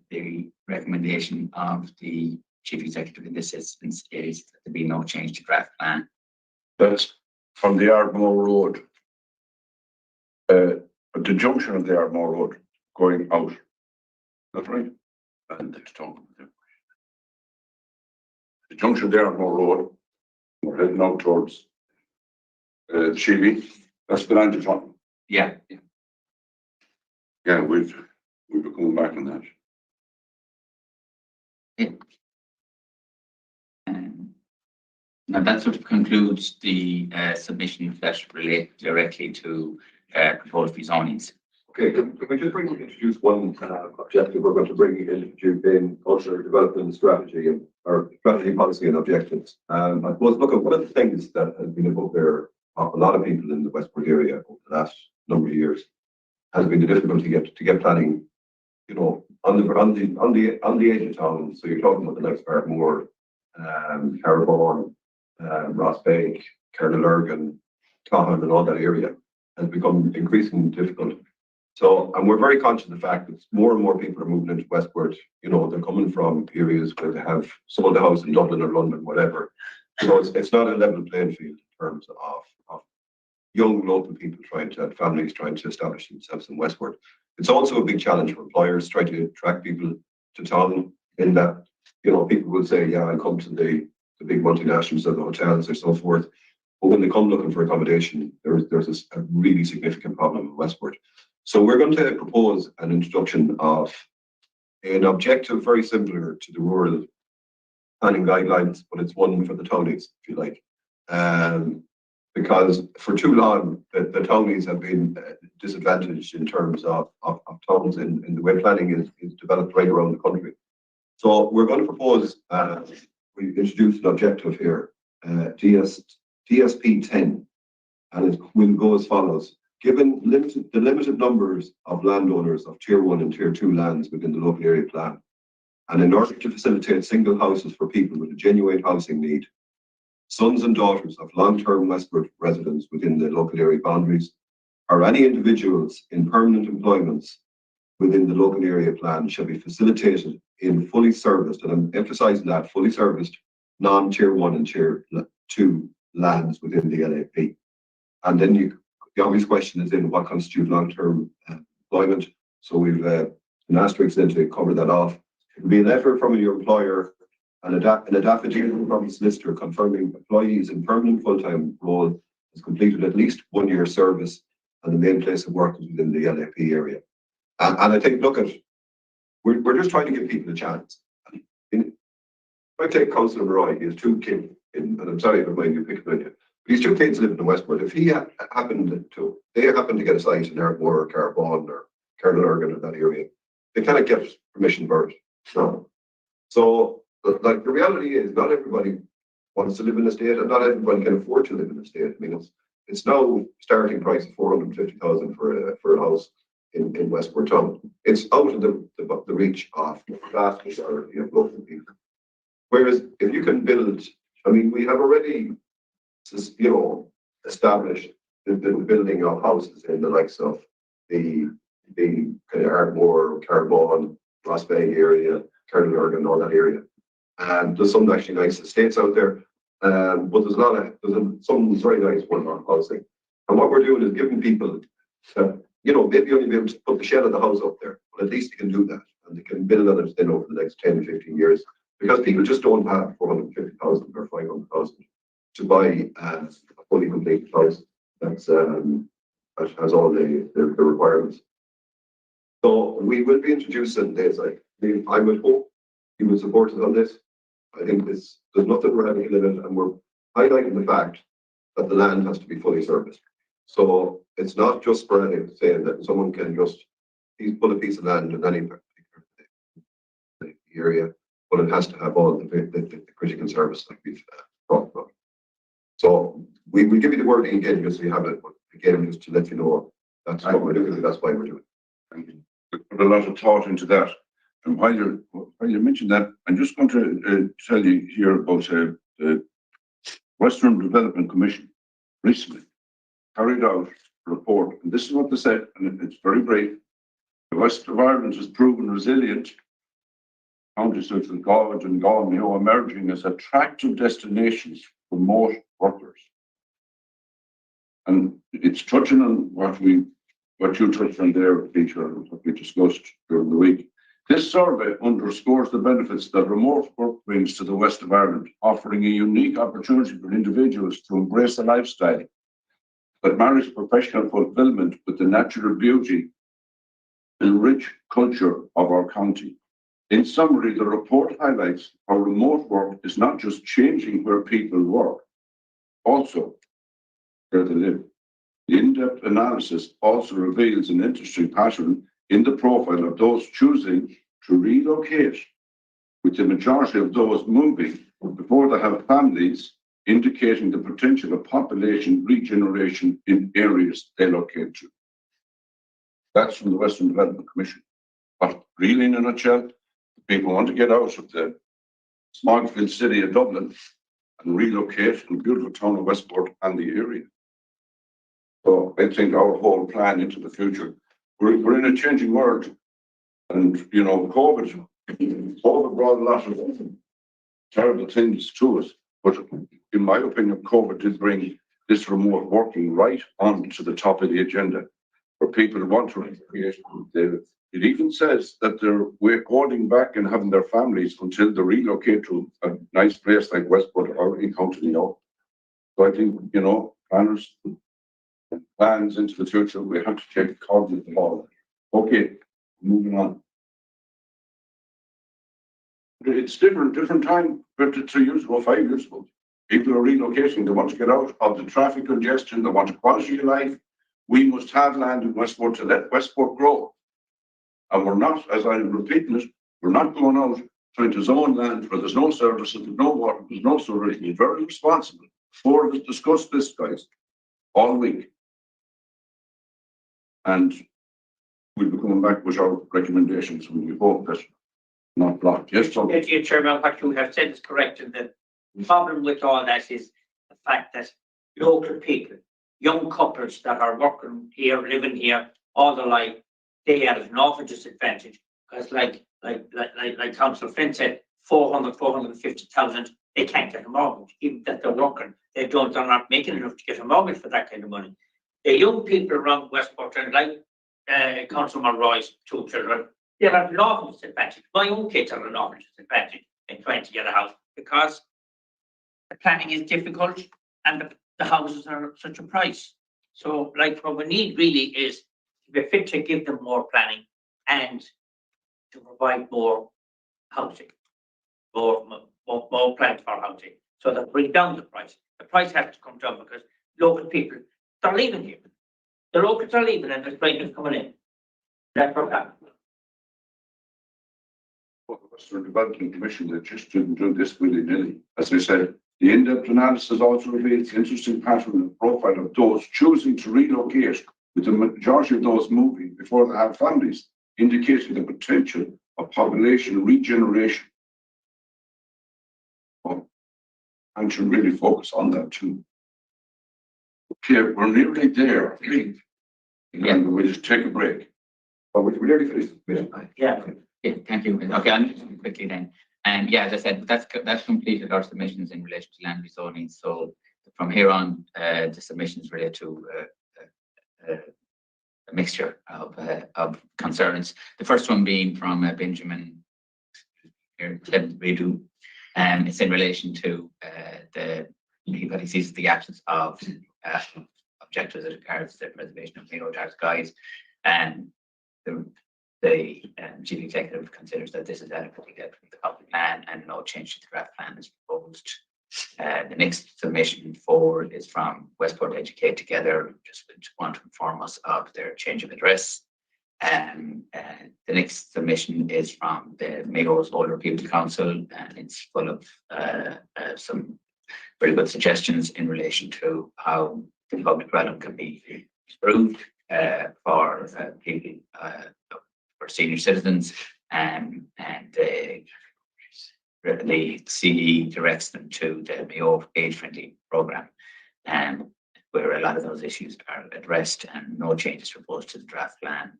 the recommendation of the chief executive in this instance is that there be no change to draft plan. That's from the Ardmore Road. At the junction of the Ardmore Road going out. That's right. And it's talking. The junction of the Ardmore Road, we're heading out towards Sheeby. That's the land you're talking. Yeah. Yeah, we've been coming back on that. Now that sort of concludes the submissions that relate directly to proposed rezonings. Okay, can we just introduce one objective we're going to bring in cultural development strategy and our strategy, policy and objectives. I suppose, look, at one of the things that has been above there of a lot of people in the Westport area over the last number of years has been the difficulty to get planning, you know, on the edge of town. So you're talking about the likes of Ardmore, Carraborn, Rossbake, Carnalurgan, Cahan and all that area has become increasingly difficult. So, and we're very conscious of the fact that more and more people are moving into Westport. You know, they're coming from areas where they have sold a house in Dublin or London, whatever. So it's not a level playing field in terms of young local people families trying to establish themselves in Westport. It's also a big challenge for employers trying to attract people to town in that, you know, people will say, yeah, I'll come to the big multinationals or the hotels or so forth. But when they come looking for accommodation, there's a really significant problem in Westport. So we're going to propose an introduction of an objective very similar to the rural planning guidelines, but it's one for the townies, if you like. because for too long, the townies have been disadvantaged in terms of towns in the way planning is developed right around the country. So we're going to propose, we introduced an objective here, DSP 10, and it will go as follows. Given the limited numbers of landowners of Tier 1 and Tier 2 lands within the local area plan, and in order to facilitate single houses for people with a genuine housing need, sons and daughters of long-term Westport residents within the local area boundaries, or any individuals in permanent employments within the local area plan shall be facilitated in fully serviced, and I'm emphasising that, fully serviced, non-Tier 1 and Tier 2 lands within the LAP. And then the obvious question is in what constitutes long-term employment. So we've an asterisk then to cover that off. It will be a letter from your employer and an affidavit from the solicitor confirming employees in permanent full-time role has completed at least 1 year service and the main place of work is within the LAP area. And I think, look, we're just trying to give people a chance. If I take Councillor Roy, he has 2 kids, and I'm sorry if I mind you picking on you, but he's 2 kids living in Westport. If he happened to get a site in Ardmore or Carbon or Carnarvon or that area, they cannot get permission for it. So, like, the reality is not everybody wants to live in a state and not everybody can afford to live in a state. I mean, it's now starting price of 450,000 for a house in Westport town. It's out of the reach of the vast majority of local people. Whereas if you can build, I mean, we have already, established the building of houses in the likes of the kind of Ardmore, Carbon, Ross Bay area, Carnarvon, all that area. And there's some actually nice estates out there, but there's some very nice one on housing. And what we're doing is giving people, maybe only be able to put the shell of the house up there, but at least they can do that, and they can build on it then over the next 10, 15 years, because people just don't have 450,000 or 500,000 to buy a fully complete house that has all the requirements. So we will be introducing this. I would hope you will support us on this. I think there's nothing we're having to live in, and we're highlighting the fact that the land has to be fully serviced. So it's not just sporadic saying that someone can just put a piece of land in any particular area, but it has to have all the critical service that we've talked about. So we will give you the wording again just so you have it, but again, just to let you know that's what we're doing, that's why we're doing it. Thank you. We put a lot of thought into that. And while you mentioned that, I'm just going to tell you here about the Western Development Commission recently carried out a report, and this is what they said, and it's very brief. The West of Ireland has proven resilient. Counties such as Galway and Galway emerging as attractive destinations for most workers. And it's touching on what you touched on there, Peter, and what we discussed during the week. This survey underscores the benefits that remote work brings to the West of Ireland, offering a unique opportunity for individuals to embrace a lifestyle that marries professional fulfillment with the natural beauty and rich culture of our county. In summary, the report highlights how remote work is not just changing where people work, also where they live. The in-depth analysis also reveals an interesting pattern in the profile of those choosing to relocate, with the majority of those moving before they have families, indicating the potential of population regeneration in areas they locate to. That's from the Western Development Commission. But really, in a nutshell, people want to get out of the smog-filled city of Dublin and relocate to the beautiful town of Westport and the area. So I think our whole plan into the future, we're in a changing world, and COVID brought a lot of terrible things to us. But in my opinion, COVID did bring this remote working right onto the top of the agenda, where people want to recreate. It even says that we're holding back and having their families until they relocate to a nice place like Westport or in County Meath. So I think, planners, plans into the future, we have to take cognizance of all. Okay, moving on. It's different time compared to 3 years ago, 5 years ago. People are relocating. They want to get out of the traffic congestion. They want a quality of life. We must have land in Westport to let Westport grow. And we're not, as I'm repeating it, we're not going out trying to zone land where there's no services, there's no water, there's no sewage. We're very responsible. For us discuss this, guys, all week. And we'll be coming back with our recommendations when we hope that not blocked. Yes, so Your Chairman, what you have said is correct, and the problem with all that is the fact that local people, young couples that are working here, living here all their life, they are at an awful disadvantage, because like Councillor Flynn said, 450,000, they can't get a mortgage, even that they're working. They're not making enough to get a mortgage for that kind of money. The young people around Westport, and like Councillor Roy's two children, they're at an awful disadvantage. My own kids are at an awful disadvantage in trying to get a house, because the planning is difficult and the houses are such a price. So like what we need really is to be fit to give them more planning and to provide more housing, more plans for housing, so that bring down the price. The price has to come down because local people, they're leaving here. The locals are leaving and the strangers coming in. That's what happened. the Western Development Commission that just didn't do this willy-nilly. As I said, the in-depth analysis also reveals the interesting pattern and profile of those choosing to relocate, with the majority of those moving before they have families, indicating the potential of population regeneration. And should really focus on that too. Okay, we're nearly there. And we'll just take a break. But we nearly finished. Yeah. Yeah, thank you. Okay, I'll move quickly then. And yeah, as I said, that's completed our submissions in relation to land rezoning. So from here on, the submissions relate to a mixture of concerns. The first one being from Benjamin Redo, and it's in relation to he sees the absence of objectives as regards the preservation of Mayo Dark skies, and the chief executive considers that this is adequately dealt with the public plan and no change to the draft plan is proposed. The next submission forward is from Westport Educate Together, just want to inform us of their change of address. The next submission is from the Mayo's Older People Council, and it's full of some very good suggestions in relation to how the public realm can be improved for people, for senior citizens, and the CE directs them to the Mayo age-friendly program, where a lot of those issues are addressed and no changes proposed to the draft plan.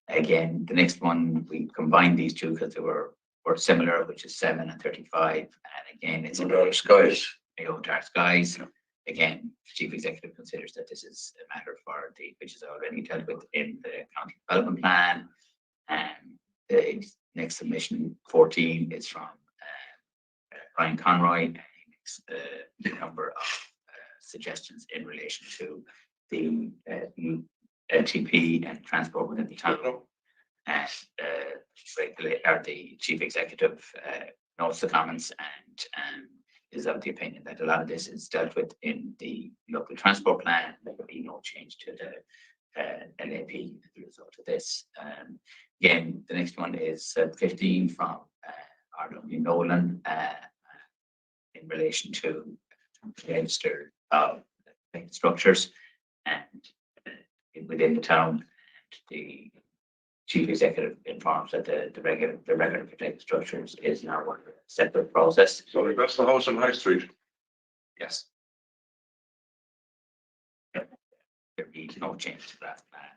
Again, the next one, we combined these two because they were similar, which is 7 and 35. And again, it's Dark skies. Mayo Dark skies. Again, the chief executive considers that this is a matter for which is already dealt with in the county development plan. And the next submission 14 is from Brian Conroy, and he makes a number of suggestions in relation to the LTP and transport within the town. And the chief executive notes the comments and is of the opinion that a lot of this is dealt with in the local transport plan. There will be no change to the LAP as a result of this. Again, the next one is 15 from R.W. Nolan in relation to registered structures and within the town. And the chief executive informs that the regular protected structures is now a separate process. So that's the house on High Street. Yes. There needs no change to that plan.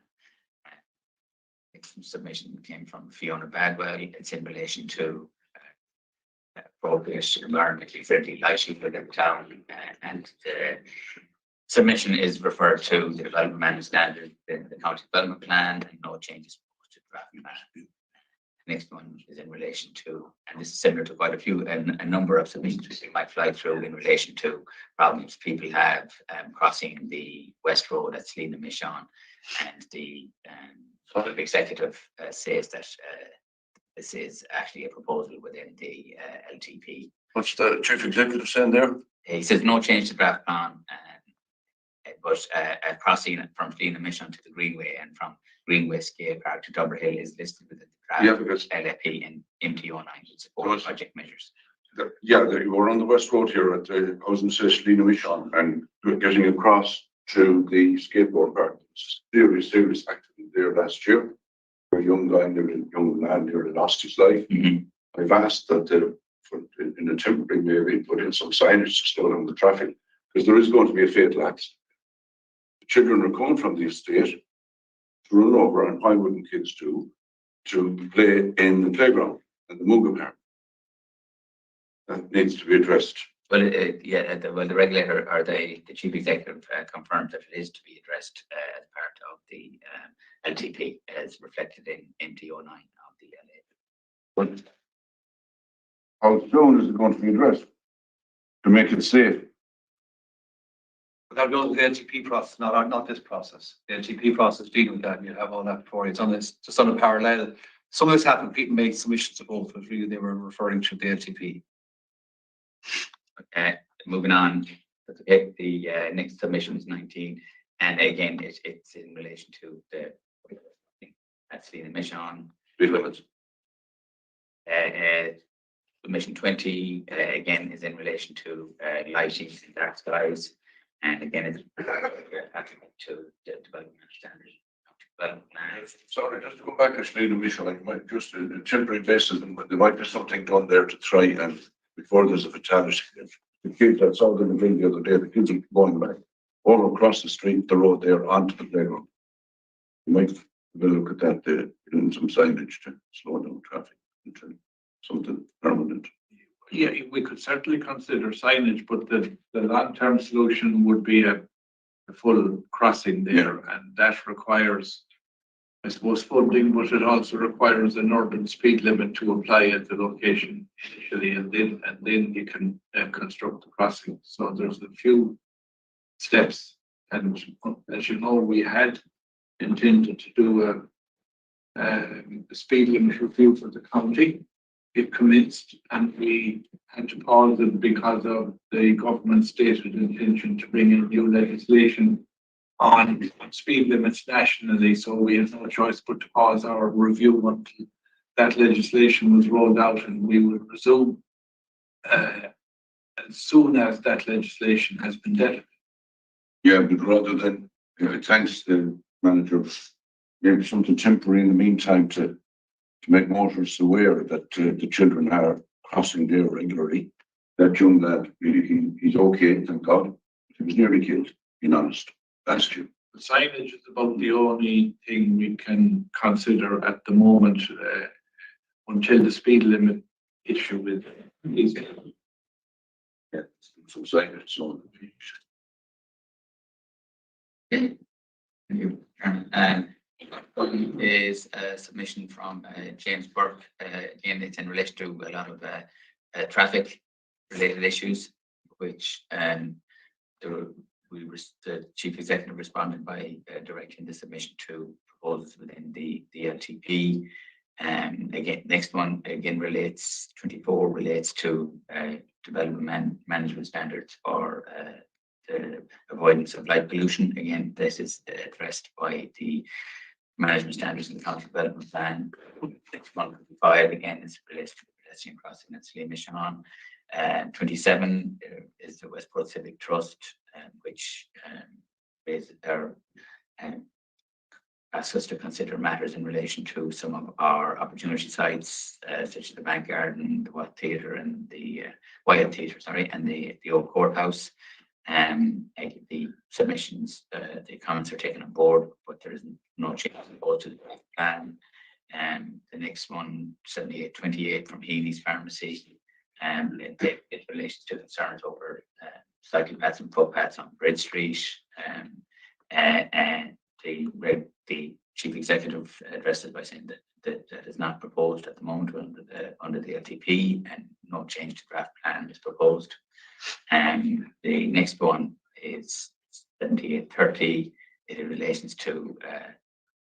Next submission came from Fiona Bagwell. It's in relation to appropriate environmentally friendly lighting within the town, and the submission is referred to the development management standard in the county development plan, and no changes proposed to the draft plan. The next one is in relation to, and this is similar to quite a few, a number of submissions we might fly through in relation to problems people have crossing the West Road at Selina Mission, and the executive says that this is actually a proposal within the LTP. What's the chief executive saying there? He says no change to draft plan, but a crossing from Fleena Mission to the Greenway and from Greenway Skate Park to Dumber Hill is listed within the Yeah, draft because LFP and MTO9 to support Yes. project measures. you were on the West Road here at the Housing Association Mission and getting across to the skateboard park. Serious accident there last year. A young guy, young man nearly lost his life. Mhm. I've asked that in a temporary maybe put in some signage to slow down the traffic because there is going to be a fatal accident. The children are coming from the estate to run over, and why wouldn't kids do, to play in the playground and the Muga Park. That needs to be addressed. Well, the regulator or the chief executive confirmed that it is to be addressed as part of the LTP as reflected in MTO9 of the LA. But how soon is it going to be addressed to make it safe? But that goes with the LTP process, not this process. The LTP process dealing with that, and you have all that before. It's on this, just on a parallel. Some of this happened, people made submissions to both, but really they were referring to the LTP. Moving on, the next submission is 19, and again, it's in relation to the that's the mission. Speed limits. Submission 20 again is in relation to lighting in dark skies, and again it's to the development standards. Sorry, just to go back actually to Michelle, I might just a temporary basis, and there might be something done there to try and before there's a fatality. The kids, I saw them in the other day, the kids are going back all across the street, the road there onto the playground. You might have a look at that there, doing some signage to slow down traffic into something permanent. Yeah, we could certainly consider signage, but the long-term solution would be a full crossing there, and that requires, I suppose, funding, but it also requires an urban speed limit to apply at the location initially, and then you can construct the crossing. So there's a few steps, and as you know, we had intended to do a speed limit review for the county. It commenced, and we had to pause it because of the government's stated intention to bring in new legislation on speed limits nationally. So we had no choice but to pause our review until that legislation was rolled out, and we will resume as soon as that legislation has been dealt with. Yeah, but rather than, thanks the manager, maybe something temporary in the meantime to make motorists aware that the children are crossing there regularly. That young lad, he's okay, thank God. He was nearly killed, being honest. That's true. The signage is about the only thing we can consider at the moment until the speed limit issue is. Yeah, some signage, so. Thank you, Chairman. Is a submission from James Burke. Again, it's in relation to a lot of traffic related issues, which the chief executive responded by directing the submission to proposals within the LTP. Again, next one again relates 24 relates to development management standards for the avoidance of light pollution. Again, this is addressed by the management standards in the council development plan. 6.5 again is related to pedestrian crossing and Sliema Mission on. 27 is the Westport Civic Trust, which asks us to consider matters in relation to some of our opportunity sites, such as the Bank Garden, the Watt Theatre, and the Wyatt Theatre, and the Old Courthouse. The submissions, the comments are taken on board, but there is no change to the plan. The next one, 7828 from Healy's Pharmacy, it relates to concerns over cycle paths and footpaths on Bridge Street. And the chief executive addressed it by saying that is not proposed at the moment under the LTP, and no change to draft plan is proposed. And the next one is 7830 in relation to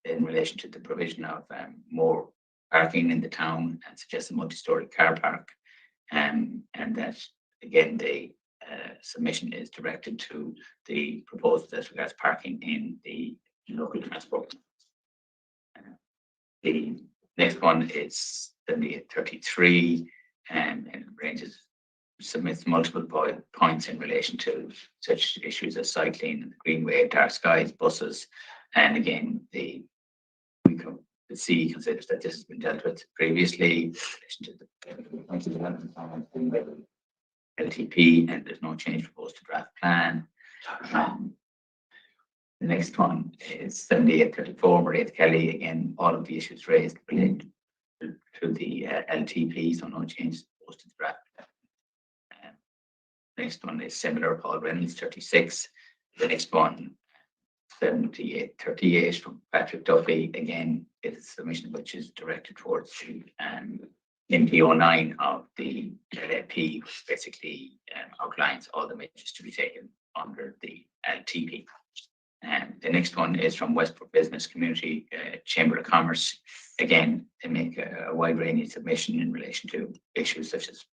the provision of more parking in the town, and suggests a multi-story car park. And that, again, the submission is directed to the proposal as regards parking in the local transport. The next one is 7833, and it ranges, submits multiple points in relation to such issues as cycling, greenway, dark skies, buses, and again, the C considers that this has been dealt with previously in relation to the LTP, and there's no change proposed to draft plan. The next one is 7834, Maria Kelly. Again, all of the issues raised relate to the LTP, so no changes proposed to the draft. Next one is similar, Paul Reynolds, 36. The next one, 7838 from Patrick Duffy. Again, it's a submission which is directed towards the MP09 of the LAP, which basically outlines all the measures to be taken under the LTP. And the next one is from Westport Business Community Chamber of Commerce. Again, they make a wide-ranging submission in relation to issues such as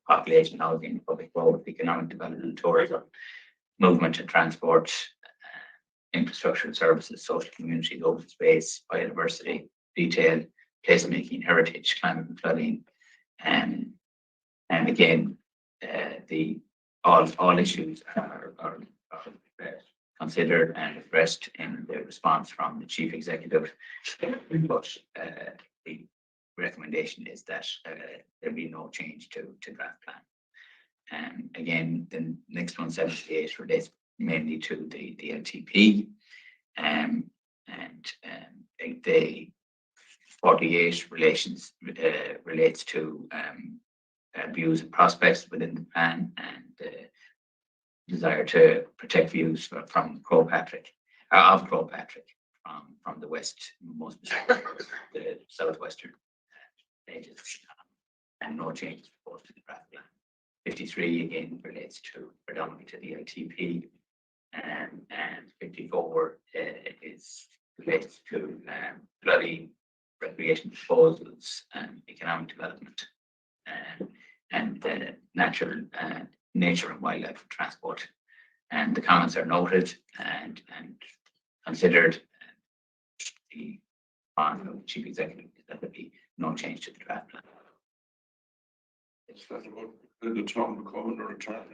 population, housing, public roads, economic development, tourism, movement and transport, infrastructure and services, social community, open space, biodiversity, retail, placemaking, heritage, climate and flooding, and again, all issues are considered and addressed in the response from the chief executive. But the recommendation is that there be no change to draft plan. And again, the next one, 78, relates mainly to the LTP, and the 48 relates to views and prospects within the plan, and desire to protect views from Crow Patrick from the west, most the southwestern edges, and no changes proposed to the draft plan. 53 again relates to predominantly to the LTP, and 54 relates to flooding, recreation proposals, and economic development, and natural nature and wildlife transport. And the comments are noted and considered. The plan of the chief executive is that there be no change to the draft plan. It's that about the town becoming a return.